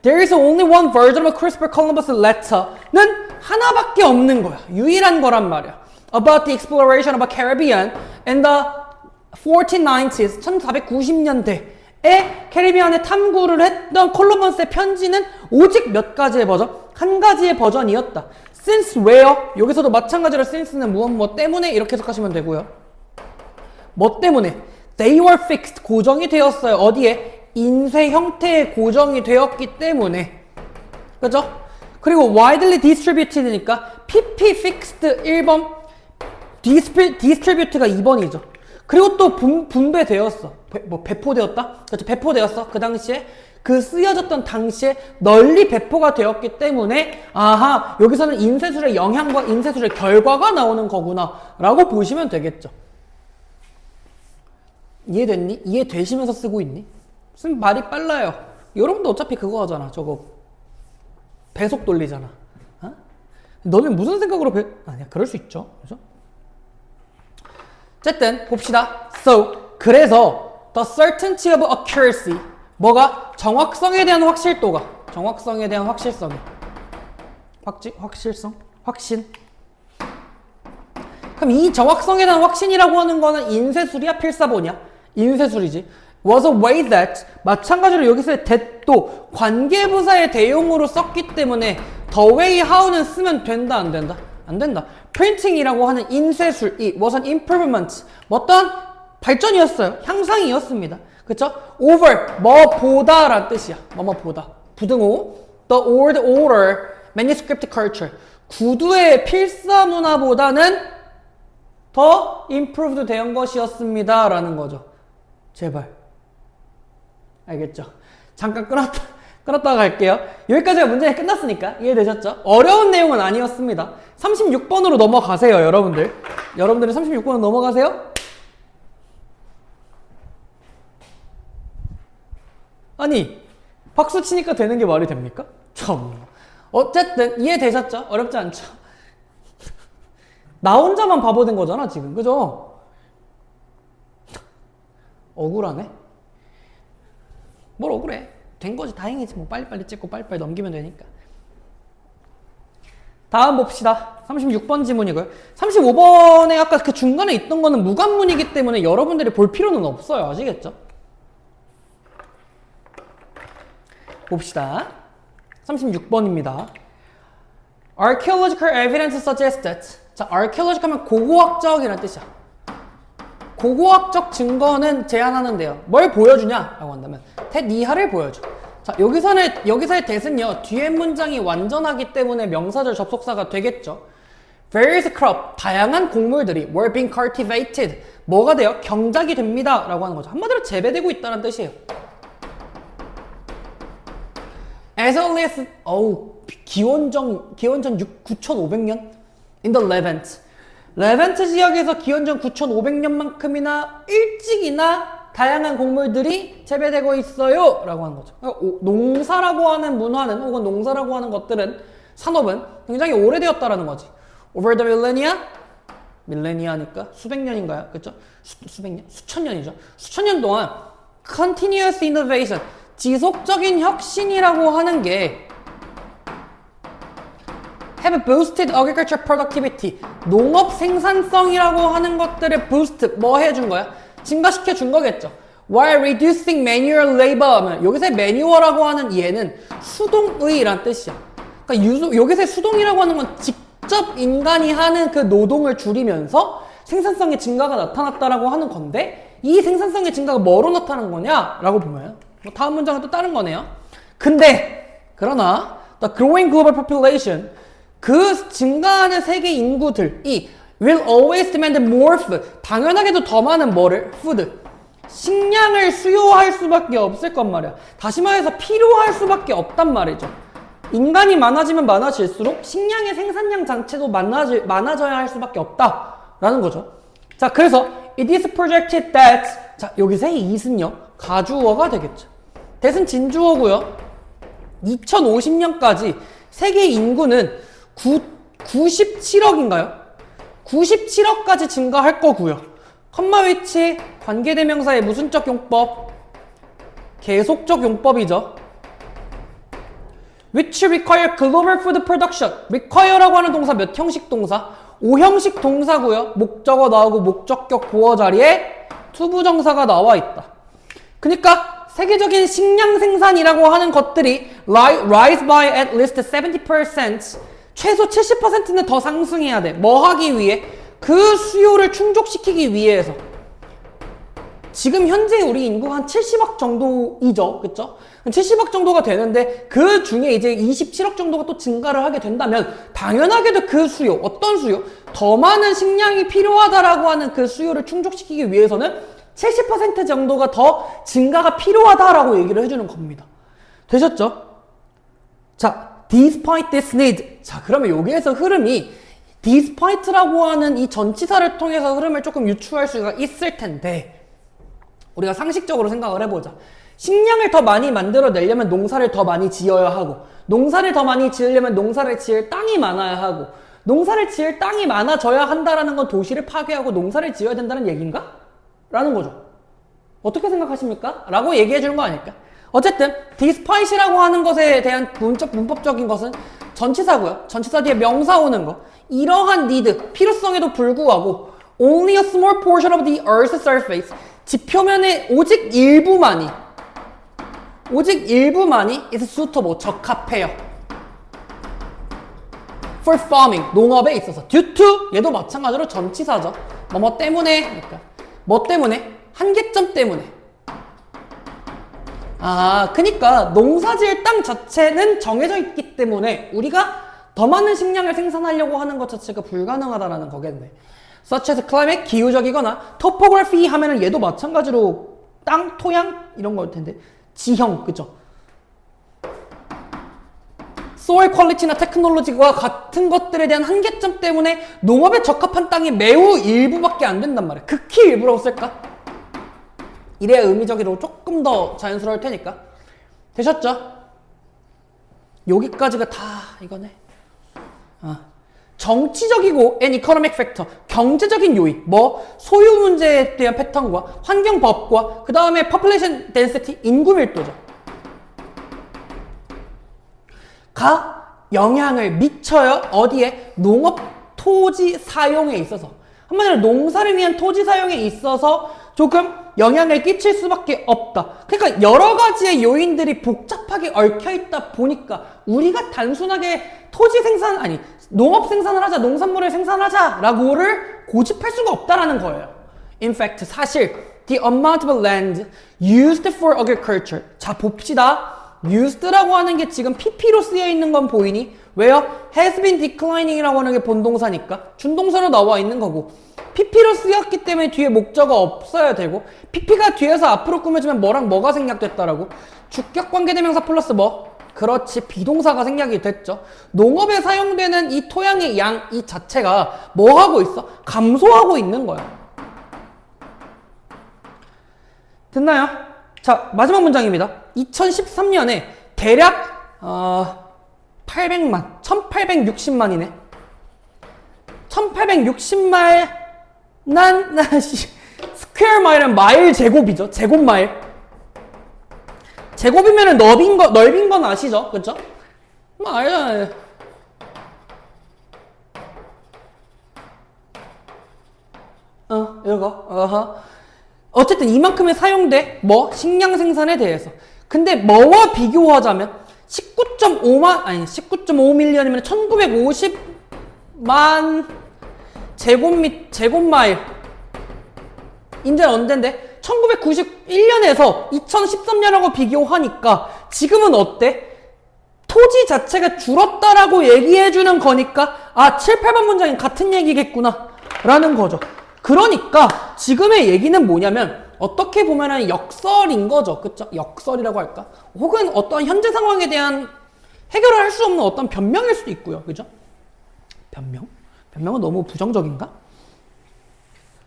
Speaker 1: There is only one version of Christopher Columbus' letter는 하나밖에 없는 거야. 유일한 거란 말이야. About the exploration of the Caribbean in the 1490s, 1490년대에 캐리비안에 탐구를 했던 콜럼버스의 편지는 오직 몇 가지의 버전? 한 가지의 버전이었다. Since where? 여기서도 마찬가지로 since는 무엇 때문에 이렇게 해석하시면 되고요. 뭐 때문에? They were fixed, 고정이 되었어요. 어디에? 인쇄 형태에 고정이 되었기 때문에. 그죠? 그리고 widely distributed니까 PP fixed 1번, distributed가 2번이죠. 그리고 또 분배되었어. 배포되었다? 그렇죠. 배포되었어. 그 당시에 그 쓰여졌던 당시에 널리 배포가 되었기 때문에 아하, 여기서는 인쇄술의 영향과 인쇄술의 결과가 나오는 거구나 라고 보시면 되겠죠. 이해됐니? 이해되시면서 쓰고 있니? 무슨 말이 빨라요. 여러분도 어차피 그거 하잖아. 저거 배속 돌리잖아. 어? 너는 무슨 생각으로 아니야, 그럴 수 있죠. 그죠? 어쨌든 봅시다. So, 그래서 the certainty of accuracy, 뭐가? 정확성에 대한 확실도가, 정확성에 대한 확실성이, 확신. 그럼 이 정확성에 대한 확신이라고 하는 거는 인쇄술이야, 필사본이야? 인쇄술이지. was a way that, 마찬가지로 여기서의 that도 관계부사의 대용으로 썼기 때문에 the way how는 쓰면 된다, 안 된다? 안 된다. printing이라고 하는 인쇄술이 was an improvement, 어떤 발전이었어요. 향상이었습니다. 그쵸? over, 뭐 보다 라는 뜻이야. 뭐뭐 보다. 부등호. The old order manuscript culture. 구두의 필사 문화보다는 더 improved 된 것이었습니다. 라는 거죠. 제발. 알겠죠? 잠깐 끊었다가 갈게요. 여기까지가 문제가 끝났으니까 이해되셨죠? 어려운 내용은 아니었습니다. 36번으로 넘어가세요, 여러분들. 여러분들은 36번으로 넘어가세요. 아니, 박수 치니까 되는 게 말이 됩니까? 참. 어쨌든 이해되셨죠? 어렵지 않죠? 나 혼자만 바보 된 거잖아, 지금. 그죠? 억울하네? 뭘 억울해? 된 거지, 다행이지. 뭐 빨리빨리 찍고 빨리빨리 넘기면 되니까. 다음 봅시다. 36번 지문이고요. 35번에 아까 그 중간에 있던 거는 무관문이기 때문에 여러분들이 볼 필요는 없어요. 아시겠죠? 봅시다. 36번입니다. Archaeological evidence suggests that. 자, archaeological 하면 고고학적이라는 뜻이야. 고고학적 증거는 제안하는데요. 뭘 보여주냐? 라고 한다면 that 이하를 보여줘. 자, 여기서의 that은요, 뒤에 문장이 완전하기 때문에 명사절 접속사가 되겠죠. Various crop, 다양한 곡물들이 were being cultivated. 뭐가 돼요? 경작이 됩니다. 라고 하는 거죠. 한마디로 재배되고 있다는 뜻이에요. As early as, 기원전 9,500년? In the Levant. 레반트 지역에서 기원전 9,500년만큼이나 일찍이나 다양한 곡물들이 재배되고 있어요. 라고 하는 거죠. 농사라고 하는 문화는, 혹은 농사라고 하는 것들은, 산업은 굉장히 오래되었다라는 거지. Over the millennia? 밀레니아니까 수백 년인가요? 그렇죠? 수백 년? 수천 년이죠. 수천 년 동안 continuous innovation, 지속적인 혁신이라고 하는 게 have boosted agriculture productivity, 농업 생산성이라고 하는 것들을 boost, 뭐 해준 거야? 증가시켜 준 거겠죠. While reducing manual labor, 여기서의 manual이라고 하는 얘는 수동의란 뜻이야. 그러니까 여기서의 수동이라고 하는 건 직접 인간이 하는 그 노동을 줄이면서 생산성의 증가가 나타났다라고 하는 건데, 이 생산성의 증가가 뭐로 나타난 거냐라고 보면 뭐 다음 문장은 또 다른 거네요. 근데 그러나 the growing global population, 그 증가하는 세계 인구들이 will always demand more food, 당연하게도 더 많은 뭐를? food, 식량을 수요할 수밖에 없을 건 말이야. 다시 말해서 필요할 수밖에 없단 말이죠. 인간이 많아지면 많아질수록 식량의 생산량 자체도 많아져야 할 수밖에 없다라는 거죠. 자, 그래서 it is projected that, 자, 여기서의 it은요 가주어가 되겠죠. that은 진주어고요. 2050년까지 세계 인구는 97억인가요? 97억까지 증가할 거고요. 컴마 위치, 관계대명사의 무슨적 용법? 계속적 용법이죠. which require global food production. require라고 하는 동사 몇 형식 동사? 5형식 동사고요. 목적어 나오고 목적격 보어 자리에 투부정사가 나와 있다. 그러니까 세계적인 식량 생산이라고 하는 것들이 rise by at least 70%, 최소 70%는 더 상승해야 돼. 뭐 하기 위해? 그 수요를 충족시키기 위해서. 지금 현재 우리 인구가 한 70억 정도이죠. 그쵸? 70억 정도가 되는데 그 중에 이제 27억 정도가 또 증가를 하게 된다면 당연하게도 그 수요, 어떤 수요? 더 많은 식량이 필요하다라고 하는 그 수요를 충족시키기 위해서는 70% 정도가 더 증가가 필요하다라고 얘기를 해주는 겁니다. 되셨죠? 자, despite this need. 자, 그러면 여기에서 흐름이 despite라고 하는 이 전치사를 통해서 흐름을 조금 유추할 수가 있을 텐데, 우리가 상식적으로 생각을 해보자. 식량을 더 많이 만들어내려면 농사를 더 많이 지어야 하고, 농사를 더 많이 지으려면 농사를 지을 땅이 많아야 하고, 농사를 지을 땅이 많아져야 한다라는 건 도시를 파괴하고 농사를 지어야 된다는 얘기인가? 라는 거죠. 어떻게 생각하십니까? 라고 얘기해 주는 거 아닐까? 어쨌든 despite이라고 하는 것에 대한 문법적인 것은 전치사고요. 전치사 뒤에 명사 오는 거. 이러한 need, 필요성에도 불구하고 only a small portion of the earth's surface, 지표면의 오직 일부만이 is suitable, 적합해요. for farming, 농업에 있어서. due to, 얘도 마찬가지로 전치사죠. 뭐 때문에, 그러니까 뭐 때문에? 한계점 때문에. 그니까 농사지을 땅 자체는 정해져 있기 때문에 우리가 더 많은 식량을 생산하려고 하는 것 자체가 불가능하다라는 거겠네. Such as climate, 기후적이거나 topography 하면은 얘도 마찬가지로 땅, 토양 이런 거일 텐데 지형, 그죠? soil quality나 테크놀로지와 같은 것들에 대한 한계점 때문에 농업에 적합한 땅이 매우 일부밖에 안 된단 말이야. 극히 일부라고 쓸까? 이래야 의미적으로 조금 더 자연스러울 테니까. 되셨죠? 여기까지가 다 이거네. 정치적이고 and economic factor, 경제적인 요인, 소유 문제에 대한 패턴과 환경법과 그 다음에 population density, 인구 밀도죠. 가 영향을 미쳐요. 어디에? 농업 토지 사용에 있어서. 한마디로 농사를 위한 토지 사용에 있어서 조금 영향을 끼칠 수밖에 없다. 그러니까 여러 가지의 요인들이 복잡하게 얽혀 있다 보니까 우리가 단순하게 토지 생산, 농업 생산을 하자, 농산물을 생산하자 라고를 고집할 수가 없다라는 거예요. In fact, 사실 the amount of land used for agriculture. 자, 봅시다. used라고 하는 게 지금 pp로 쓰여 있는 건 보이니? 왜요? has been declining이라고 하는 게 본동사니까 준동사로 나와 있는 거고 pp로 쓰였기 때문에 뒤에 목적어 없어야 되고 pp가 뒤에서 앞으로 꾸며지면 뭐랑 뭐가 생략됐다라고? 주격 관계대명사 플러스 그렇지, 비동사가 생략이 됐죠. 농업에 사용되는 이 토양의 양 이 자체가 뭐 하고 있어? 감소하고 있는 거야. 됐나요? 자, 마지막 문장입니다. 2013년에 대략 1860만이네. 1860만 스퀘어 마일은 마일 제곱이죠. 제곱마일. 제곱이면은 넓인 건 아시죠? 그쵸? 알잖아요. 이거. 어쨌든 이만큼의 사용돼. 식량 생산에 대해서. 근데 뭐와 비교하자면 19.5밀리언이면 1950만 제곱마일. 인제는 언젠데? 1991년에서 2013년하고 비교하니까 지금은 어때? 토지 자체가 줄었다라고 얘기해주는 거니까 7, 8번 문장이 같은 얘기겠구나 라는 거죠. 그러니까 지금의 얘기는 뭐냐면 어떻게 보면은 역설인 거죠. 그쵸? 역설이라고 할까? 혹은 어떤 현재 상황에 대한 해결을 할 수 없는 어떤 변명일 수도 있고요. 그죠? 변명? 변명은 너무 부정적인가?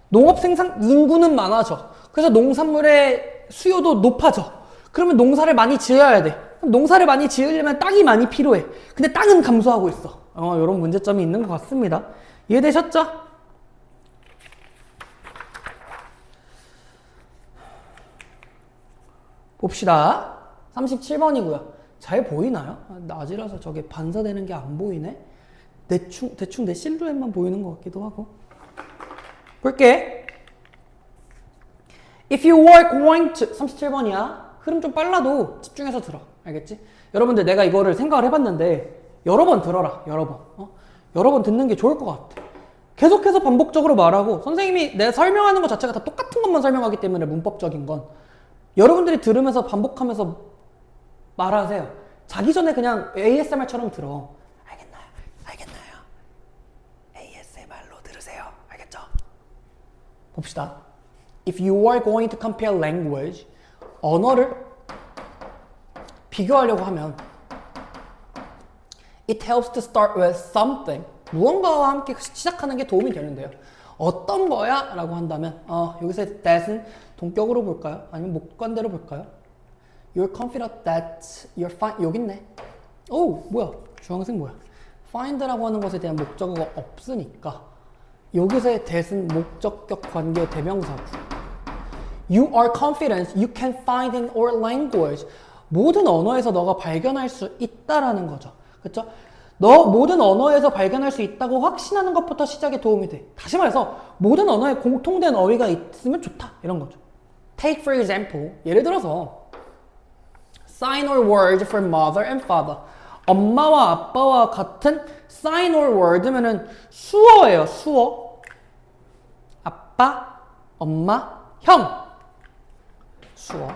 Speaker 1: 농업 생산 인구는 많아져. 그래서 농산물의 수요도 높아져. 그러면 농사를 많이 지어야 돼. 그럼 농사를 많이 지으려면 땅이 많이 필요해. 근데 땅은 감소하고 있어. 이런 문제점이 있는 것 같습니다. 이해되셨죠? 봅시다. 37번이고요. 잘 보이나요? 낮이라서 저게 반사되는 게 안 보이네? 대충 내 실루엣만 보이는 것 같기도 하고. 볼게. If you were going to 37번이야. 흐름 좀 빨라도 집중해서 들어. 알겠지? 여러분들 내가 이거를 생각을 해봤는데 여러 번 들어라. 여러 번. 여러 번 듣는 게 좋을 것 같아. 계속해서 반복적으로 말하고 선생님이 내가 설명하는 것 자체가 다 똑같은 것만 설명하기 때문에 문법적인 건 여러분들이 들으면서 반복하면서 말하세요. 자기 전에 그냥 ASMR처럼 들어. 알겠나요? ASMR로 들으세요. 알겠죠? 봅시다. If you are going to compare language, 언어를 비교하려고 하면 it helps to start with something. 무언가와 함께 시작하는 게 도움이 되는데요. 어떤 거야? 라고 한다면 여기서 that은 동격으로 볼까요? 아니면 목관대로 볼까요? You're confident that you're fine. 여기 있네. 뭐야? 주황색 뭐야? find라고 하는 것에 대한 목적어가 없으니까 여기서의 that은 목적격 관계 대명사고 You are confident you can find in our language. 모든 언어에서 너가 발견할 수 있다라는 거죠. 그렇죠? 너 모든 언어에서 발견할 수 있다고 확신하는 것부터 시작에 도움이 돼. 다시 말해서 모든 언어에 공통된 어휘가 있으면 좋다. 이런 거죠. Take for example. 예를 들어서 sign or word for mother and father. 엄마와 아빠와 같은 sign or word면은 수어예요. 수어. 아빠, 엄마, 형. 수어.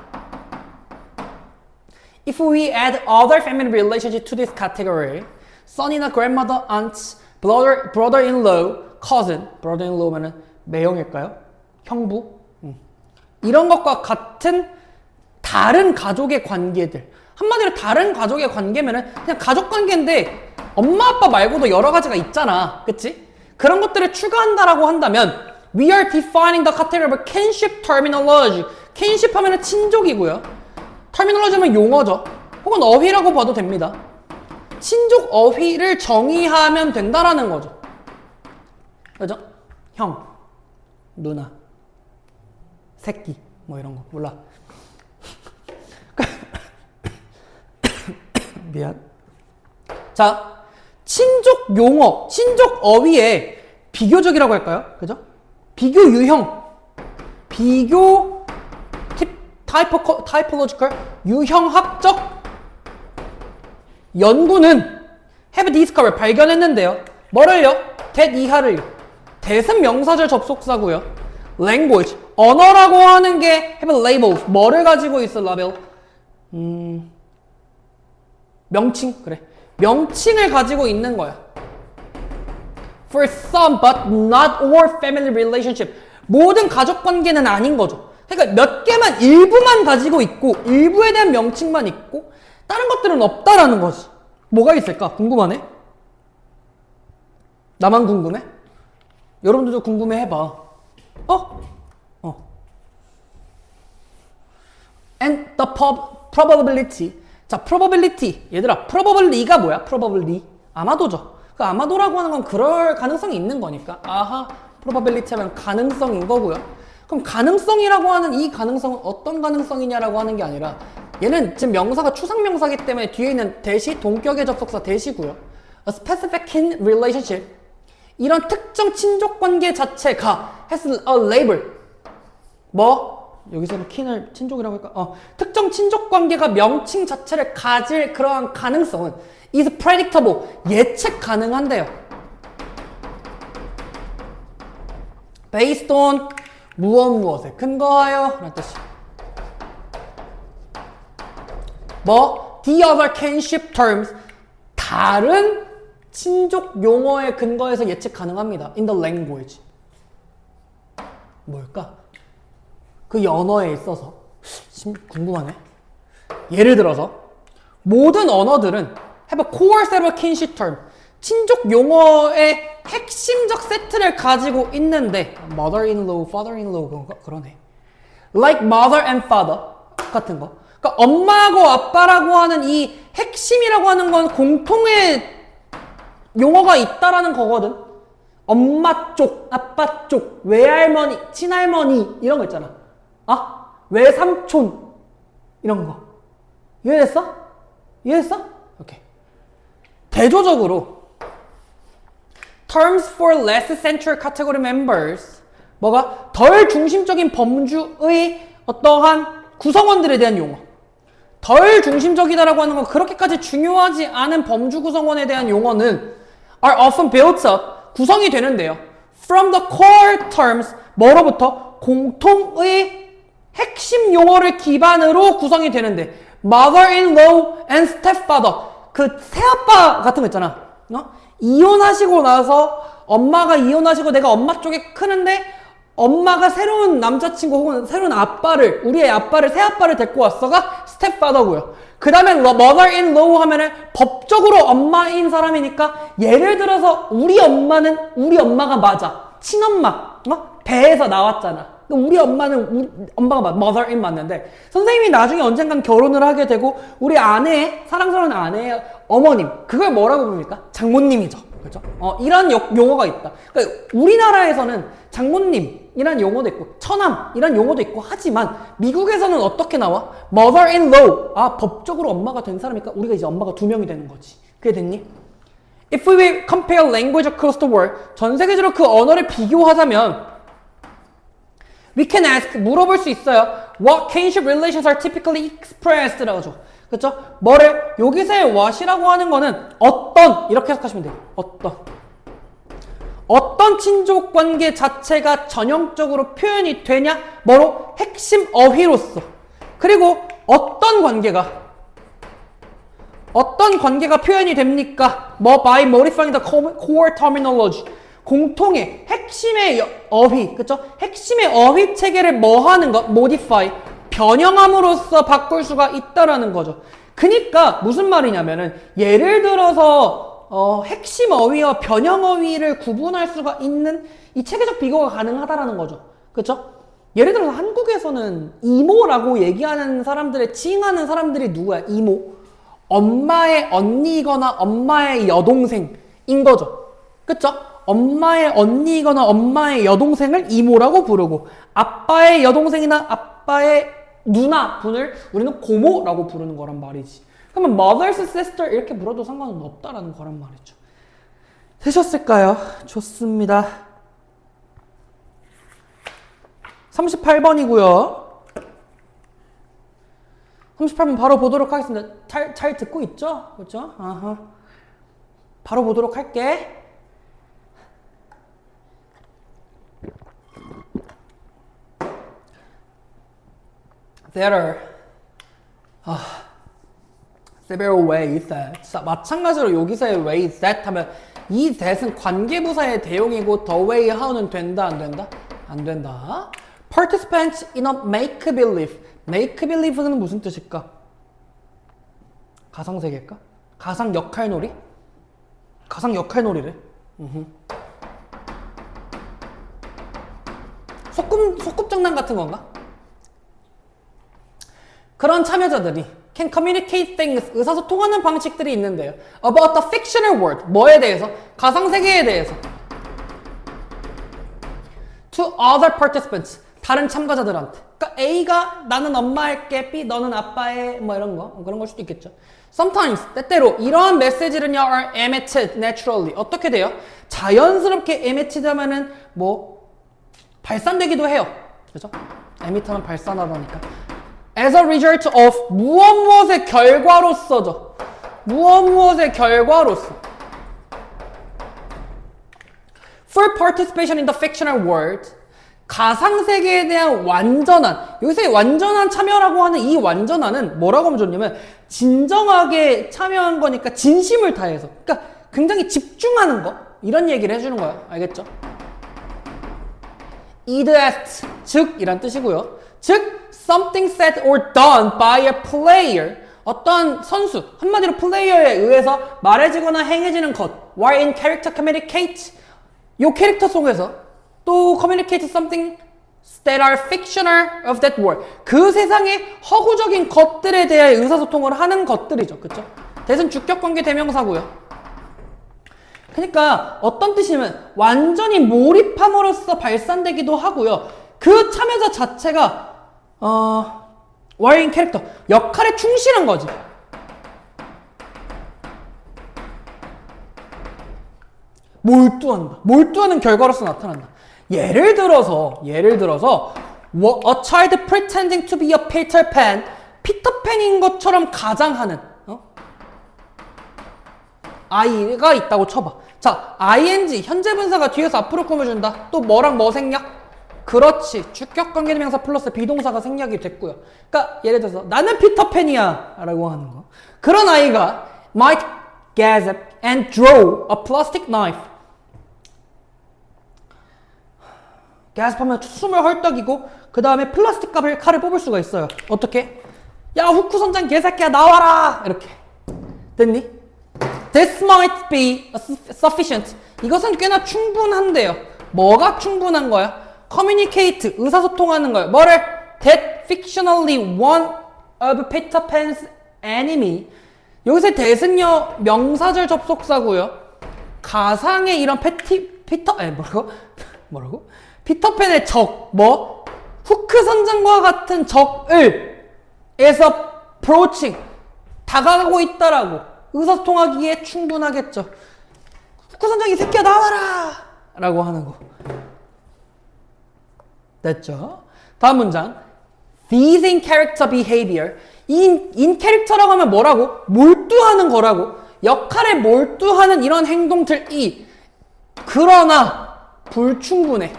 Speaker 1: If we add other family relationship to this category, son이나 grandmother, aunt, brother-in-law, cousin, brother-in-law면은 매형일까요? 형부? 이런 것과 같은 다른 가족의 관계들. 한마디로 다른 가족의 관계면은 그냥 가족 관계인데 엄마 아빠 말고도 여러 가지가 있잖아. 그치? 그런 것들을 추가한다라고 한다면 We are defining the category of kinship terminology. kinship 하면은 친족이고요. terminology면 용어죠. 혹은 어휘라고 봐도 됩니다. 친족 어휘를 정의하면 된다라는 거죠. 그죠? 형, 누나, 새끼 뭐 이런 거 몰라. 미안. 자, 친족 용어, 친족 어휘의 비교적이라고 할까요? 그죠? 비교 유형, 비교 타이포로지컬 유형학적 연구는 have discovered 발견했는데요. 뭐를요? that 이하를요. 대은 명사절 접속사고요. language 언어라고 하는 게 have labels 뭐를 가지고 있어 라벨? 명칭 그래. 명칭을 가지고 있는 거야. For some but not all family relationship 모든 가족 관계는 아닌 거죠. 그러니까 몇 개만 일부만 가지고 있고 일부에 대한 명칭만 있고 다른 것들은 없다라는 거지. 뭐가 있을까? 궁금하네? 나만 궁금해? 여러분들도 궁금해 해봐. And the probability. 자, probability. 얘들아, probably가 뭐야? probably. 아마도죠. 그 아마도라고 하는 건 그럴 가능성이 있는 거니까. 아하, probability 하면 가능성인 거고요. 그럼 가능성이라고 하는 이 가능성은 어떤 가능성이냐라고 하는 게 아니라 얘는 지금 명사가 추상명사이기 때문에 뒤에 있는 대시, 동격의 접속사 대시고요. A specific kin relationship. 이런 특정 친족관계 자체가 has a label. 뭐? 여기서는 킨을 친족이라고 할까? 특정 친족관계가 명칭 자체를 가질 그러한 가능성은 is predictable. 예측 가능한데요. based on 무엇에 근거하여 라는 뜻이. 뭐? the other kinship terms. 다른 친족 용어에 근거해서 예측 가능합니다. in the language. 뭘까? 그 언어에 있어서 궁금하네. 예를 들어서 모든 언어들은 have a core set of kinship term. 친족 용어의 핵심적 세트를 가지고 있는데 mother-in-law, father-in-law 그러네. like mother and father 같은 거. 그러니까 엄마하고 아빠라고 하는 이 핵심이라고 하는 건 공통의 용어가 있다라는 거거든. 엄마 쪽, 아빠 쪽, 외할머니, 친할머니 이런 거 있잖아. 외삼촌 이런 거. 이해됐어? 이해됐어? 오케이. 대조적으로 terms for less central category members 뭐가 덜 중심적인 범주의 어떠한 구성원들에 대한 용어. 덜 중심적이다라고 하는 건 그렇게까지 중요하지 않은 범주 구성원에 대한 용어는 are often built up 구성이 되는데요. From the core terms 뭐로부터 공통의 핵심 용어를 기반으로 구성이 되는데 mother-in-law and stepfather 그 새아빠 같은 거 있잖아. 이혼하시고 나서 엄마가 이혼하시고 내가 엄마 쪽에 크는데 엄마가 새로운 남자친구 혹은 새로운 아빠를 우리의 아빠를 새아빠를 데리고 왔어가 stepfather고요. 그 다음에 mother-in-law 하면은 법적으로 엄마인 사람이니까 예를 들어서 우리 엄마는 우리 엄마가 맞아. 친엄마. 배에서 나왔잖아. 우리 엄마는 엄마가 mother-in 맞는데 선생님이 나중에 언젠간 결혼을 하게 되고 우리 아내의 사랑스러운 아내의 어머님 그걸 뭐라고 부릅니까? 장모님이죠. 그렇죠? 이런 용어가 있다. 그러니까 우리나라에서는 장모님이란 용어도 있고 처남이란 용어도 있고 하지만 미국에서는 어떻게 나와? mother-in-law. 법적으로 엄마가 된 사람이니까 우리가 이제 엄마가 2명이 되는 거지. 그게 됐니? If we will compare language across the world 전 세계적으로 그 언어를 비교하자면 we can ask 물어볼 수 있어요. What kinship relations are typically expressed라고 하죠. 그렇죠? 뭐를 여기서의 what이라고 하는 거는 어떤 이렇게 해석하시면 돼요. 어떤 친족 관계 자체가 전형적으로 표현이 되냐? 뭐로? 핵심 어휘로서. 그리고 어떤 관계가 어떤 관계가 표현이 됩니까? 뭐 by modifying the core terminology. 공통의 핵심의 어휘, 그쵸? 핵심의 어휘 체계를 뭐 하는 것? modify. 변형함으로써 바꿀 수가 있다라는 거죠. 그니까 무슨 말이냐면은 예를 들어서 핵심 어휘와 변형 어휘를 구분할 수가 있는 이 체계적 비교가 가능하다라는 거죠. 그쵸? 예를 들어서 한국에서는 이모라고 얘기하는 사람들의 칭하는 사람들이 누구야? 이모. 엄마의 언니거나 엄마의 여동생인 거죠. 그쵸? 엄마의 언니거나 엄마의 여동생을 이모라고 부르고 아빠의 여동생이나 아빠의 누나 분을 우리는 고모라고 부르는 거란 말이지. 그러면 mother's sister 이렇게 불러도 상관은 없다라는 거란 말이죠. 되셨을까요? 좋습니다. 38번이고요. 38번 바로 보도록 하겠습니다. 잘 듣고 있죠? 그렇죠? 아하. 바로 보도록 할게. There are several ways that. 자, 마찬가지로 여기서의 ways that 하면 이 that은 관계부사의 대용이고 the way how는 된다 안 된다? 안 된다. Participants in a make-believe. make-believe는 무슨 뜻일까? 가상세계일까? 가상 역할놀이? 가상 역할놀이래. 소꿉장난 같은 건가? 그런 참여자들이 can communicate things, 의사소통하는 방식들이 있는데요. About the fictional world, 뭐에 대해서? 가상세계에 대해서. To other participants, 다른 참가자들한테. 그러니까 A가 나는 엄마 할게, B 너는 아빠해, 뭐 이런 거. 그런 걸 수도 있겠죠. Sometimes, 때때로 이러한 메시지는요 are emitted naturally. 어떻게 돼요? 자연스럽게 emitted 하면은 뭐 발산되기도 해요. 그죠? emit하면 발산하다니까. As a result of 무엇의 결과로서죠. 무엇의 결과로서. For participation in the fictional world. 가상세계에 대한 완전한, 여기서 완전한 참여라고 하는 이 완전한은 뭐라고 하면 좋냐면 진정하게 참여한 거니까 진심을 다해서. 그러니까 굉장히 집중하는 거. 이런 얘기를 해주는 거예요. 알겠죠? 이드에스트, 즉 이란 뜻이고요. 즉 something said or done by a player, 어떤 선수, 한마디로 플레이어에 의해서 말해지거나 행해지는 것. while in character communicate, 요 캐릭터 속에서 또 communicate something that are fictional of that world. 그 세상의 허구적인 것들에 대해 의사소통을 하는 것들이죠. 그쵸? 대신 주격관계 대명사고요. 그러니까 어떤 뜻이면 완전히 몰입함으로써 발산되기도 하고요. 그 참여자 자체가 와인 캐릭터 역할에 충실한 거지. 몰두한다. 몰두하는 결과로서 나타난다. 예를 들어서 a child pretending to be a Peter Pan, 피터팬인 것처럼 가장하는 아이가 있다고 쳐봐. 자, ing 현재 분사가 뒤에서 앞으로 꾸며준다. 또 뭐랑 뭐 생략? 그렇지. 주격관계대명사 플러스 비동사가 생략이 됐고요. 그러니까 예를 들어서 나는 피터팬이야 라고 하는 거. 그런 아이가 might gasp and draw a plastic knife. gasp하면 숨을 헐떡이고 그 다음에 플라스틱 칼을 뽑을 수가 있어요. 어떻게? 야 후크 선장 개새끼야 나와라! 이렇게. 됐니? This might be sufficient. 이것은 꽤나 충분한데요. 뭐가 충분한 거야? communicate, 의사소통하는 거예요. 뭐를? That fictionally one of Peter Pan's enemy. 여기서 that은요 명사절 접속사고요. 가상의 이런 뭐라고? 피터팬의 적, 후크 선장과 같은 적을 approaching, 다가가고 있다라고 의사소통하기에 충분하겠죠. 후크 선장 이 새끼야 나와라! 라고 하는 거. 됐죠? 다음 문장. These in character behavior. in character라고 하면 뭐라고? 몰두하는 거라고. 역할에 몰두하는 이런 행동들이 그러나 불충분해.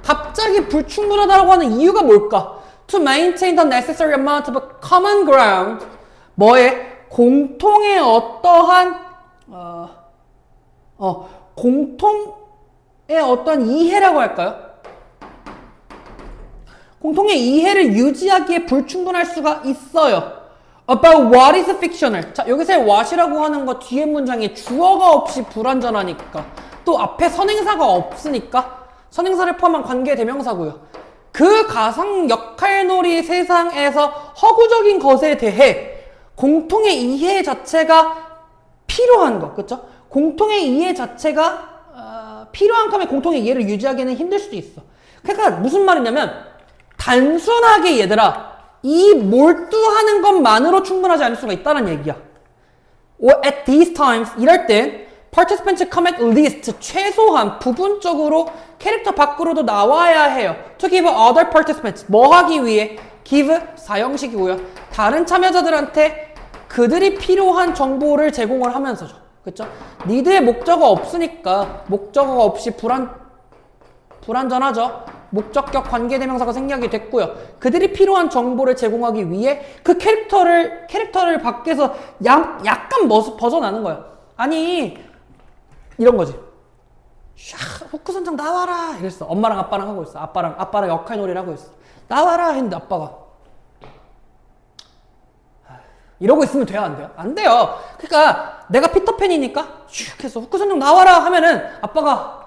Speaker 1: 갑자기 불충분하다고 하는 이유가 뭘까? To maintain the necessary amount of common ground. 뭐에? 공통의 어떠한 공통의 어떠한 이해라고 할까요? 공통의 이해를 유지하기에 불충분할 수가 있어요. About what is fictional. 자, 여기서의 what이라고 하는 거 뒤에 문장에 주어가 없이 불완전하니까, 또 앞에 선행사가 없으니까 선행사를 포함한 관계 대명사고요. 그 가상 역할놀이 세상에서 허구적인 것에 대해 공통의 이해 자체가 필요한 것, 그쵸? 공통의 이해 자체가 필요한 거면 공통의 이해를 유지하기는 힘들 수도 있어. 그러니까 무슨 말이냐면 단순하게 얘들아 이 몰두하는 것만으로 충분하지 않을 수가 있다는 얘기야. Or at these times, 이럴 땐 participants come at least, 최소한 부분적으로 캐릭터 밖으로도 나와야 해요. To give other participants, 뭐 하기 위해? give, 사형식이고요. 다른 참여자들한테 그들이 필요한 정보를 제공을 하면서죠. 그쵸? need의 목적어 없으니까 목적어가 없이 불완전하죠. 목적격 관계대명사가 생략이 됐고요. 그들이 필요한 정보를 제공하기 위해 그 캐릭터를 밖에서 약간 벗어나는 거예요. 아니 이런 거지. 샤, 후크 선장 나와라 이랬어. 엄마랑 아빠랑 하고 있어. 아빠랑 역할놀이를 하고 있어. 나와라 했는데 아빠가 이러고 있으면 돼요, 안 돼요? 안 돼요. 그러니까 내가 피터팬이니까 슉 해서 후크 선장 나와라 하면은 아빠가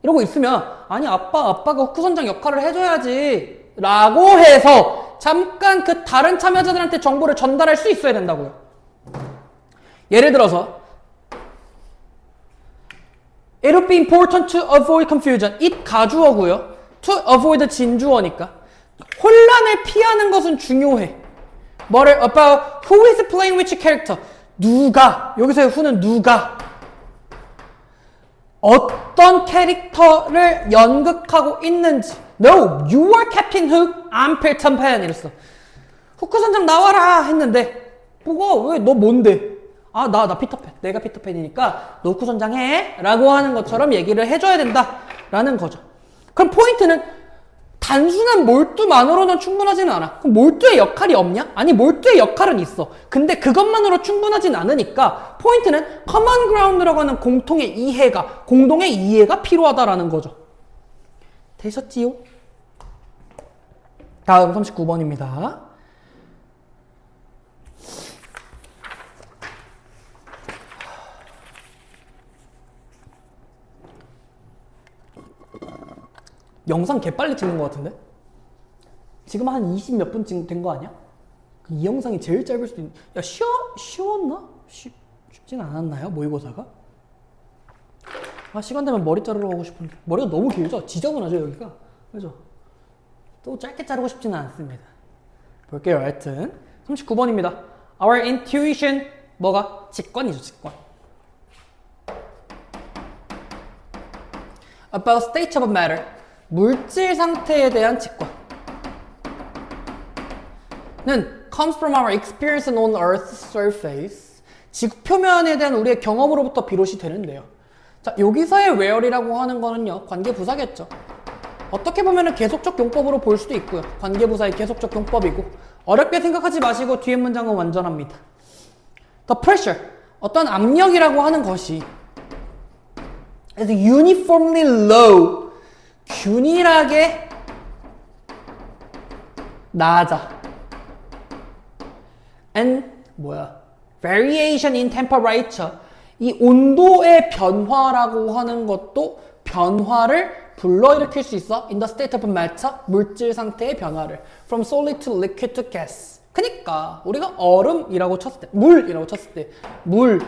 Speaker 1: 이러고 있으면 아니 아빠가 후크 선장 역할을 해줘야지 라고 해서 잠깐 그 다른 참여자들한테 정보를 전달할 수 있어야 된다고요. 예를 들어서 It would be important to avoid confusion. it 가주어고요. to avoid 진주어니까 혼란을 피하는 것은 중요해. 뭐를 about who is playing which character. 누가, 여기서의 who는 누가 어떤 캐릭터를 연극하고 있는지. No, you are Captain Hook, I'm Peter Pan 이랬어. 후크 선장 나와라 했는데 뭐가 왜 너 뭔데? 아, 나 피터팬. 내가 피터팬이니까 너 후크 선장 해 라고 하는 것처럼 얘기를 해줘야 된다 라는 거죠. 그럼 포인트는 단순한 몰두만으로는 충분하지는 않아. 그럼 몰두의 역할이 없냐? 아니, 몰두의 역할은 있어. 근데 그것만으로 충분하진 않으니까 포인트는 common ground라고 하는 공통의 이해가 필요하다라는 거죠. 되셨지요? 다음 39번입니다. 영상 개빨리 찍는 것 같은데? 지금 한 20 몇 분 된 거 아니야? 이 영상이 제일 짧을 수도 있는. 야, 쉬웠나? 쉽진 않았나요? 모의고사가? 아, 시간 되면 머리 자르러 가고 싶은데 머리가 너무 길죠? 지저분하죠 여기가? 그죠? 또 짧게 자르고 싶지는 않습니다. 볼게요. 하여튼 39번입니다. Our intuition, 뭐가? 직관이죠, 직관. About state of matter, 물질 상태에 대한 직관은 comes from our experience on Earth's surface, 지구 표면에 대한 우리의 경험으로부터 비롯이 되는데요. 자, 여기서의 where이라고 하는 거는요, 관계부사겠죠. 어떻게 보면은 계속적 용법으로 볼 수도 있고요. 관계부사의 계속적 용법이고, 어렵게 생각하지 마시고 뒤에 문장은 완전합니다. The pressure, 어떤 압력이라고 하는 것이 is uniformly low, 균일하게 낮아. And variation in temperature, 이 온도의 변화라고 하는 것도 변화를 불러일으킬 수 있어. In the state of matter, 물질 상태의 변화를. From solid to liquid to gas. 그니까 우리가 얼음이라고 쳤을 때, 물이라고 쳤을 때, 물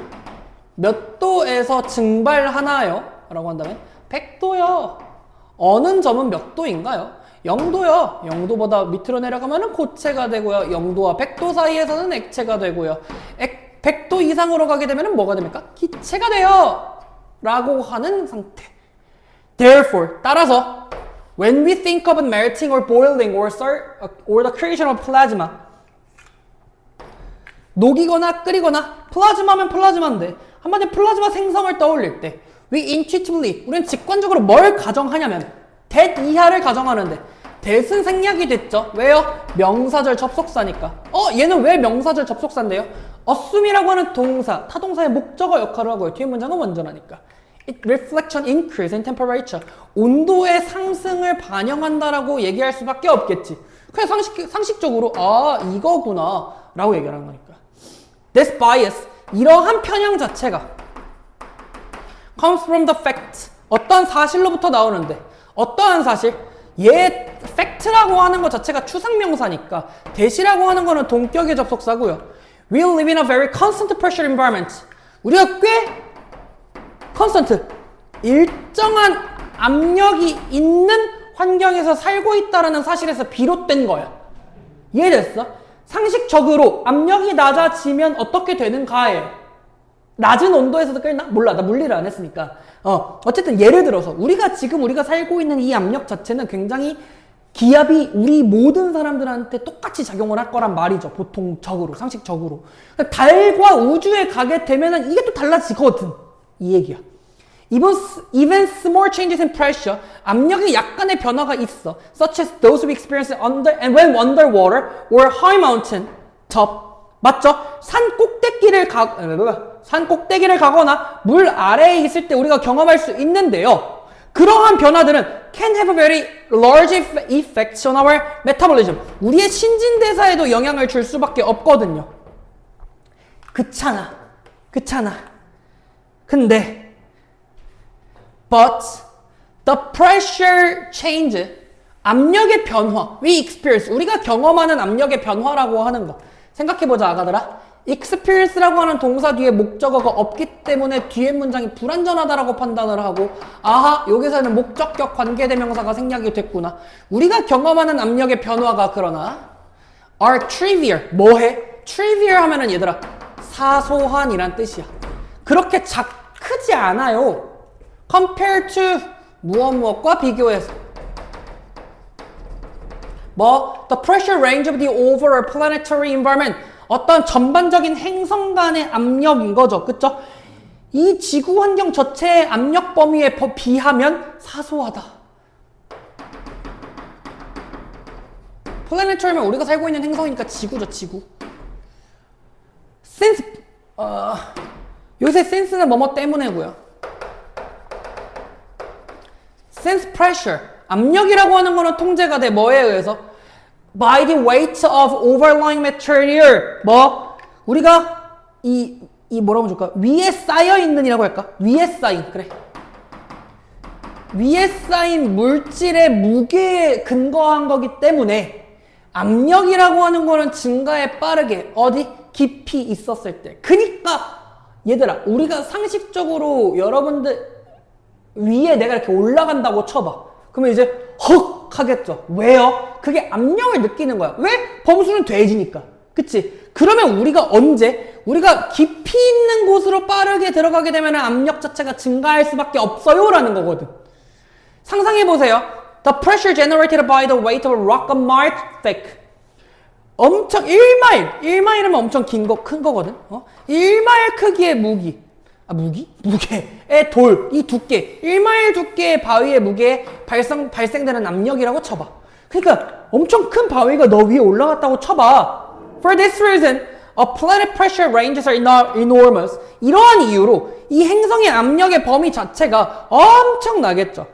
Speaker 1: 몇 도에서 증발하나요? 라고 한다면 100도요. 어느 점은 몇 도인가요? 0도요. 0도보다 밑으로 내려가면 고체가 되고요. 0도와 100도 사이에서는 액체가 되고요. 100도 이상으로 가게 되면 뭐가 됩니까? 기체가 돼요. 라고 하는 상태. Therefore, 따라서 when we think of melting or boiling or the creation of plasma, 녹이거나 끓이거나, 플라즈마면 플라즈마인데 한마디로 플라즈마 생성을 떠올릴 때 we intuitively, 우리는 직관적으로 뭘 가정하냐면 that 이하를 가정하는데 that은 생략이 됐죠. 왜요? 명사절 접속사니까. 얘는 왜 명사절 접속사인데요? assume이라고 하는 동사, 타동사의 목적어 역할을 하고요. 뒤에 문장은 완전하니까. It reflects an increase in temperature. 온도의 상승을 반영한다라고 얘기할 수밖에 없겠지. 그냥 상식적으로 이거구나 라고 얘기하는 거니까. This bias, 이러한 편향 자체가 comes from the fact, 어떤 사실로부터 나오는데 어떠한 사실? 얘 fact라고 하는 것 자체가 추상명사니까 that이라고 하는 거는 동격의 접속사고요. We live in a very constant pressure environment. 우리가 꽤 constant, 일정한 압력이 있는 환경에서 살고 있다는 사실에서 비롯된 거야. 이해됐어? 상식적으로 압력이 낮아지면 어떻게 되는가에 낮은 온도에서도 끓나? 몰라. 나 물리를 안 했으니까. 어쨌든 예를 들어서 우리가 살고 있는 이 압력 자체는 굉장히 기압이 우리 모든 사람들한테 똑같이 작용을 할 거란 말이죠. 보통적으로, 상식적으로. 달과 우주에 가게 되면은 이게 또 달라지거든. 이 얘기야. Even small changes in pressure, 압력에 약간의 변화가 있어. Such as those we experience when underwater or high mountain top. 맞죠? 산 꼭대기를 가거나 물 아래에 있을 때 우리가 경험할 수 있는데요. 그러한 변화들은 can have a very large effects on our metabolism. 우리의 신진대사에도 영향을 줄 수밖에 없거든요. 그렇잖아. 근데 but the pressure change, 압력의 변화, we experience, 우리가 경험하는 압력의 변화라고 하는 거 생각해보자 아가들아. experience라고 하는 동사 뒤에 목적어가 없기 때문에 뒤에 문장이 불완전하다라고 판단을 하고 여기서는 목적격 관계대명사가 생략이 됐구나. 우리가 경험하는 압력의 변화가 그러나 are trivial, 뭐해? trivial 하면은 얘들아 사소한이란 뜻이야. 그렇게 크지 않아요. compared to 무엇과 비교해서 the pressure range of the overall planetary environment, 어떤 전반적인 행성 간의 압력인 거죠. 그쵸? 이 지구 환경 전체의 압력 범위에 비하면 사소하다. planetary면 우리가 살고 있는 행성이니까 지구죠, 지구. sense, 요새 sense는 뭐뭐 때문에고요. sense pressure, 압력이라고 하는 거는 통제가 돼. 뭐에 의해서? by the weight of overlying material. 우리가 뭐라고 줄까? 위에 쌓여 있는이라고 할까? 위에 쌓인, 그래. 위에 쌓인 물질의 무게에 근거한 거기 때문에 압력이라고 하는 거는 증가에 빠르게 깊이 있었을 때. 그니까 얘들아, 우리가 상식적으로 여러분들 위에 내가 이렇게 올라간다고 쳐봐. 그러면 이제 헉 하겠죠. 왜요? 그게 압력을 느끼는 거야. 왜? 범수는 돼지니까. 그치? 그러면 우리가 우리가 깊이 있는 곳으로 빠르게 들어가게 되면 압력 자체가 증가할 수밖에 없어요 라는 거거든. 상상해보세요. The pressure generated by the weight of a rock a mile thick. 엄청 1마일이면 엄청 큰 거거든. 1마일 크기의 무게의 돌, 이 두께, 1마일 두께의 바위의 무게에 발생되는 압력이라고 쳐봐. 그러니까 엄청 큰 바위가 너 위에 올라갔다고 쳐봐. For this reason, a planet pressure ranges are enormous. 이러한 이유로 이 행성의 압력의 범위 자체가 엄청나겠죠.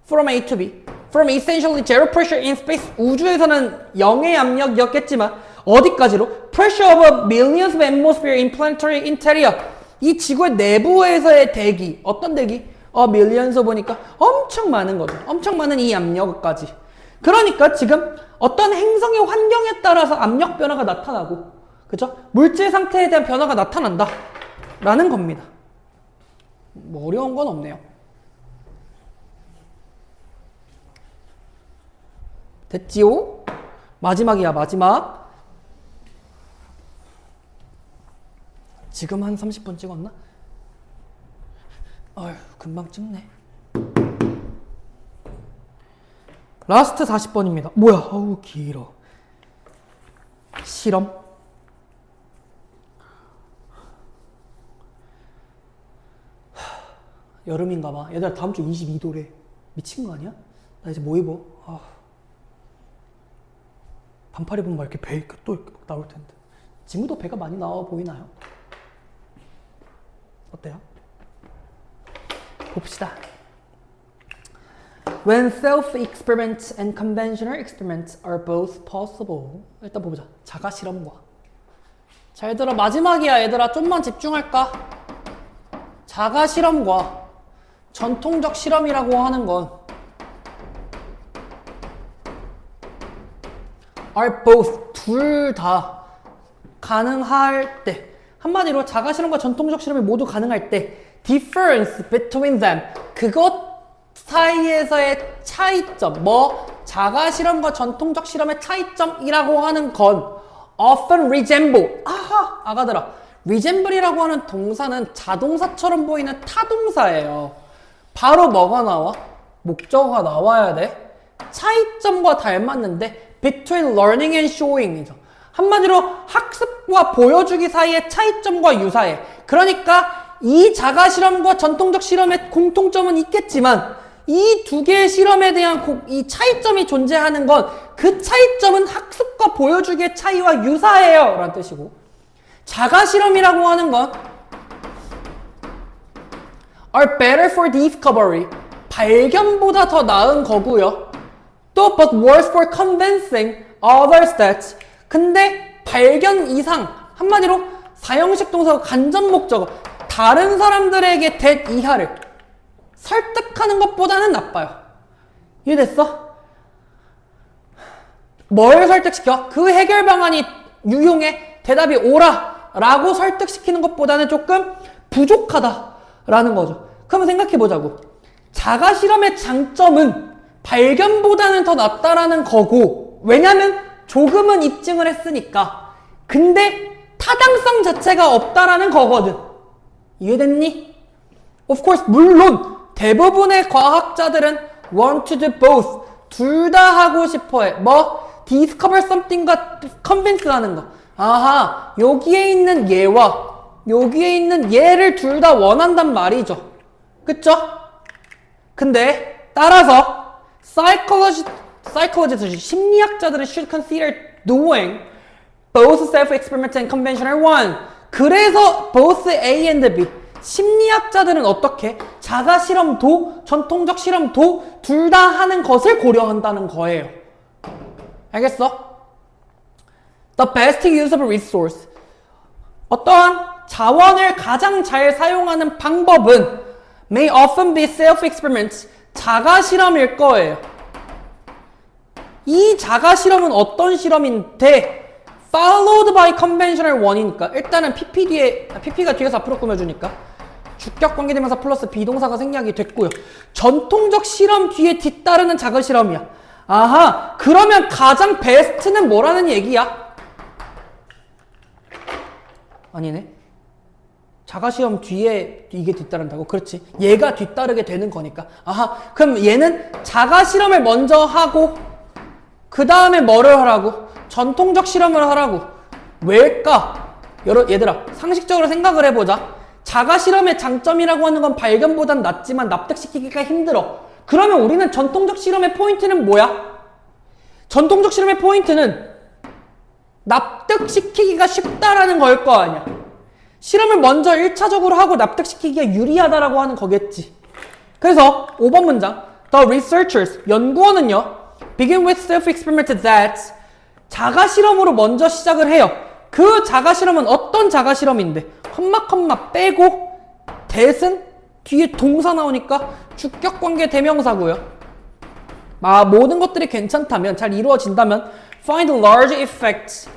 Speaker 1: From A to B. From essentially zero pressure in space. 우주에서는 0의 압력이었겠지만 어디까지로? Pressure of millions of atmosphere in planetary interior. 이 지구의 내부에서의 대기, 어떤 대기? 밀리언스 보니까 엄청 많은 거죠. 엄청 많은 이 압력까지. 그러니까 지금 어떤 행성의 환경에 따라서 압력 변화가 나타나고, 그죠? 물질 상태에 대한 변화가 나타난다. 라는 겁니다. 뭐 어려운 건 없네요. 됐지요? 마지막이야, 마지막. 지금 한 30분 찍었나? 아휴, 금방 찍네. 라스트 40번입니다. 뭐야, 아우, 길어. 실험. 여름인가봐. 얘들아, 다음 주 22도래. 미친 거 아니야? 나 이제 뭐 입어? 반팔 입으면 막 이렇게 배 또 나올 텐데. 지금도 배가 많이 나와 보이나요? 어때요? 봅시다. When self-experiments and conventional experiments are both possible. 일단 보자. 자가 실험과. 자, 얘들아 마지막이야. 얘들아 좀만 집중할까? 자가 실험과 전통적 실험이라고 하는 건 are both 둘 다 가능할 때, 한마디로 자가 실험과 전통적 실험이 모두 가능할 때 difference between them, 그것 사이에서의 차이점, 자가 실험과 전통적 실험의 차이점이라고 하는 건 often resemble, 아가들아, resemble이라고 하는 동사는 자동사처럼 보이는 타동사예요. 바로 뭐가 나와? 목적어가 나와야 돼. 차이점과 닮았는데 between learning and showing이죠. 한마디로 학습과 보여주기 사이의 차이점과 유사해. 그러니까 이 자가 실험과 전통적 실험의 공통점은 있겠지만 이 두 개의 실험에 대한 이 차이점이 존재하는 건 그 차이점은 학습과 보여주기의 차이와 유사해요 라는 뜻이고, 자가 실험이라고 하는 건 are better for discovery, 발견보다 더 나은 거고요. 또 but worse for convincing others that, 근데 발견 이상, 한마디로 사형식 동사고 간접 목적어, 다른 사람들에게 that 이하를 설득하는 것보다는 나빠요. 이해됐어? 뭘 설득시켜? 그 해결 방안이 유용해, 대답이 오라 라고 설득시키는 것보다는 조금 부족하다 라는 거죠. 그러면 생각해보자고. 자가 실험의 장점은 발견보다는 더 낫다라는 거고, 왜냐면 조금은 입증을 했으니까. 근데 타당성 자체가 없다라는 거거든. 이해됐니? Of course, 물론 대부분의 과학자들은 want to do both, 둘 다 하고 싶어해. discover something과 convince 하는 거. 아하, 여기에 있는 얘와 여기에 있는 얘를 둘 다 원한단 말이죠. 그쵸? 근데 따라서 psychologists, 심리학자들은 should consider doing both self-experiment and conventional one. 그래서 both A and B. 심리학자들은 어떻게? 자가 실험도 전통적 실험도 둘 다 하는 것을 고려한다는 거예요. 알겠어? The best use of a resource. 어떠한 자원을 가장 잘 사용하는 방법은 may often be self-experiments, 자가 실험일 거예요. 이 자가 실험은 어떤 실험인데 followed by conventional one이니까 일단은 PP가 뒤에서 앞으로 꾸며주니까 주격 관계대명사 플러스 비동사가 생략이 됐고요. 전통적 실험 뒤에 뒤따르는 자가 실험이야. 아하, 그러면 가장 베스트는 뭐라는 얘기야? 아니네. 자가시험 뒤에 이게 뒤따른다고? 그렇지. 얘가 뒤따르게 되는 거니까. 아하, 그럼 얘는 자가실험을 먼저 하고 그 다음에 뭐를 하라고? 전통적 실험을 하라고. 왜일까? 얘들아, 상식적으로 생각을 해보자. 자가실험의 장점이라고 하는 건 발견보단 낫지만 납득시키기가 힘들어. 그러면 우리는 전통적 실험의 포인트는 뭐야? 전통적 실험의 포인트는 납득시키기가 쉽다라는 걸 거 아니야. 실험을 먼저 1차적으로 하고 납득시키기가 유리하다라고 하는 거겠지. 그래서 5번 문장. The researchers, 연구원은요, begin with self-experiment that, 자가실험으로 먼저 시작을 해요. 그 자가실험은 어떤 자가실험인데? 컴마 빼고 that은 뒤에 동사 나오니까 주격관계 대명사고요. 모든 것들이 괜찮다면, 잘 이루어진다면 find large effects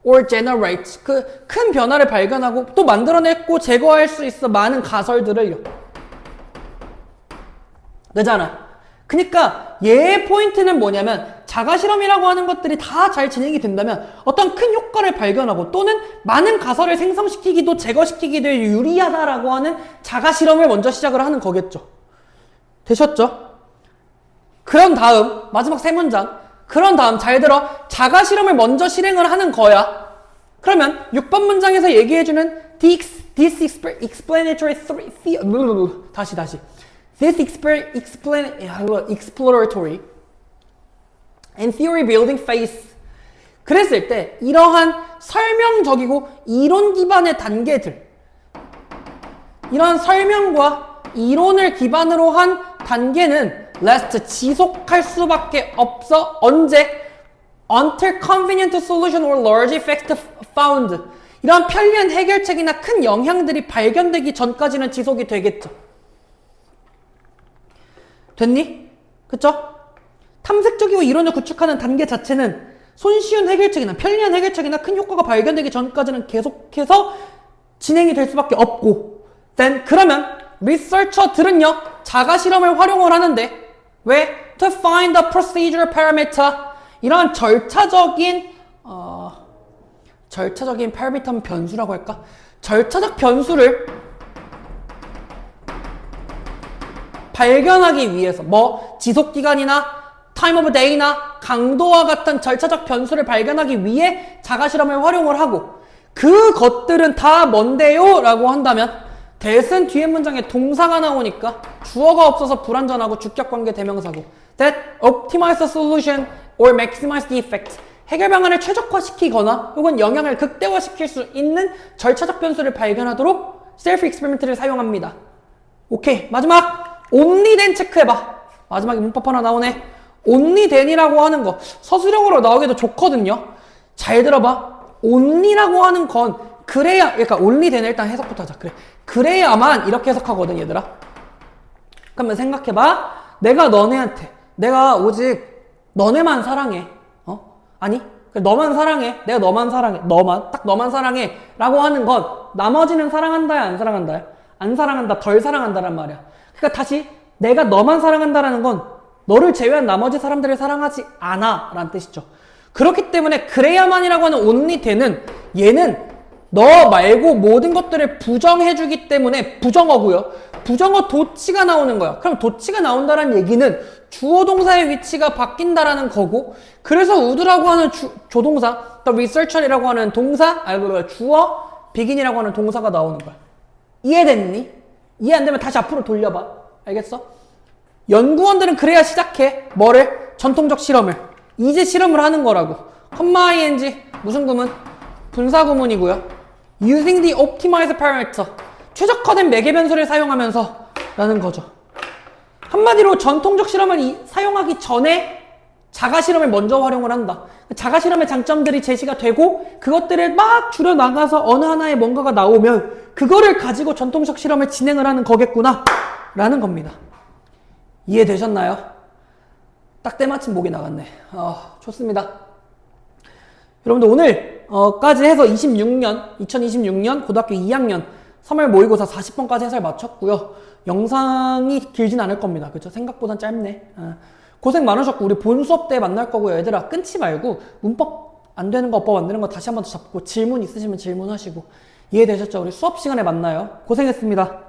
Speaker 1: or generate, 그 큰 변화를 발견하고 또 만들어냈고 제거할 수 있어 많은 가설들을요. 그잖아. 그러니까 얘의 포인트는 뭐냐면 자가실험이라고 하는 것들이 다 잘 진행이 된다면 어떤 큰 효과를 발견하고 또는 많은 가설을 생성시키기도 제거시키기도 유리하다라고 하는 자가실험을 먼저 시작을 하는 거겠죠. 되셨죠? 그런 다음 마지막 세 문장. 그런 다음 잘 들어. 자가실험을 먼저 실행을 하는 거야. 그러면 6번 문장에서 얘기해주는 this explanatory 다시 this exploratory and theory building phase, 그랬을 때 이러한 설명적이고 이론 기반의 단계들, 이러한 설명과 이론을 기반으로 한 단계는 last 지속할 수밖에 없어. 언제? Until convenient solution or large effect found. 이러한 편리한 해결책이나 큰 영향들이 발견되기 전까지는 지속이 되겠죠. 됐니? 그쵸? 탐색적이고 이론을 구축하는 단계 자체는 손쉬운 해결책이나 편리한 해결책이나 큰 효과가 발견되기 전까지는 계속해서 진행이 될 수밖에 없고, then 그러면 리서처들은요 자가 실험을 활용을 하는데, 왜? To find the procedural parameter. 이런 절차적인 파라미터는 변수라고 할까? 절차적 변수를 발견하기 위해서 지속기간이나 time of day나 강도와 같은 절차적 변수를 발견하기 위해 자가실험을 활용을 하고, 그것들은 다 뭔데요? 라고 한다면 that은 뒤에 문장에 동사가 나오니까 주어가 없어서 불완전하고 주격관계 대명사고, that optimize the solution or maximize the effect. 해결 방안을 최적화시키거나 혹은 영향을 극대화시킬 수 있는 절차적 변수를 발견하도록 셀프 익스페리먼트를 사용합니다. 오케이, 마지막 only then 체크해봐. 마지막에 문법 하나 나오네. only then이라고 하는 거 서술형으로 나오기도 좋거든요. 잘 들어봐. only라고 하는 건 그래야, 그러니까 only then을 일단 해석부터 하자. 그래, 그래야만 이렇게 해석하거든 얘들아. 그러면 생각해봐. 내가 오직 너네만 사랑해. 아니, 너만 사랑해. 내가 너만 사랑해. 너만 사랑해. 라고 하는 건 나머지는 사랑한다야, 안 사랑한다야? 안 사랑한다, 덜 사랑한다란 말이야. 그러니까 다시 내가 너만 사랑한다라는 건 너를 제외한 나머지 사람들을 사랑하지 않아 라는 뜻이죠. 그렇기 때문에 그래야만이라고 하는 only then은 얘는 너 말고 모든 것들을 부정해주기 때문에 부정어고요. 부정어 도치가 나오는 거야. 그럼 도치가 나온다는 얘기는 주어 동사의 위치가 바뀐다라는 거고, 그래서 would라고 하는 조동사, 또 researcher이라고 하는 동사, 주어, begin이라고 하는 동사가 나오는 거야. 이해됐니? 이해 안 되면 다시 앞으로 돌려봐. 알겠어? 연구원들은 그래야 시작해. 뭐를? 전통적 실험을. 이제 실험을 하는 거라고. ing 무슨 구문? 분사 구문이고요. Using the optimized parameter. 최적화된 매개 변수를 사용하면서 라는 거죠. 한마디로 전통적 실험을 사용하기 전에 자가 실험을 먼저 활용을 한다. 자가 실험의 장점들이 제시가 되고 그것들을 막 줄여나가서 어느 하나에 뭔가가 나오면 그거를 가지고 전통적 실험을 진행을 하는 거겠구나 라는 겁니다. 이해되셨나요? 딱 때마침 목이 나갔네. 좋습니다. 여러분들 오늘까지 해서 2026년 고등학교 2학년 3월 모의고사 40번까지 해설 마쳤고요. 영상이 길진 않을 겁니다. 그쵸? 생각보단 짧네. 고생 많으셨고 우리 본 수업 때 만날 거고요. 얘들아 끊지 말고 문법 안 되는 거, 어법 안 되는 거 다시 한번 더 잡고 질문 있으시면 질문하시고. 이해되셨죠? 우리 수업 시간에 만나요. 고생했습니다.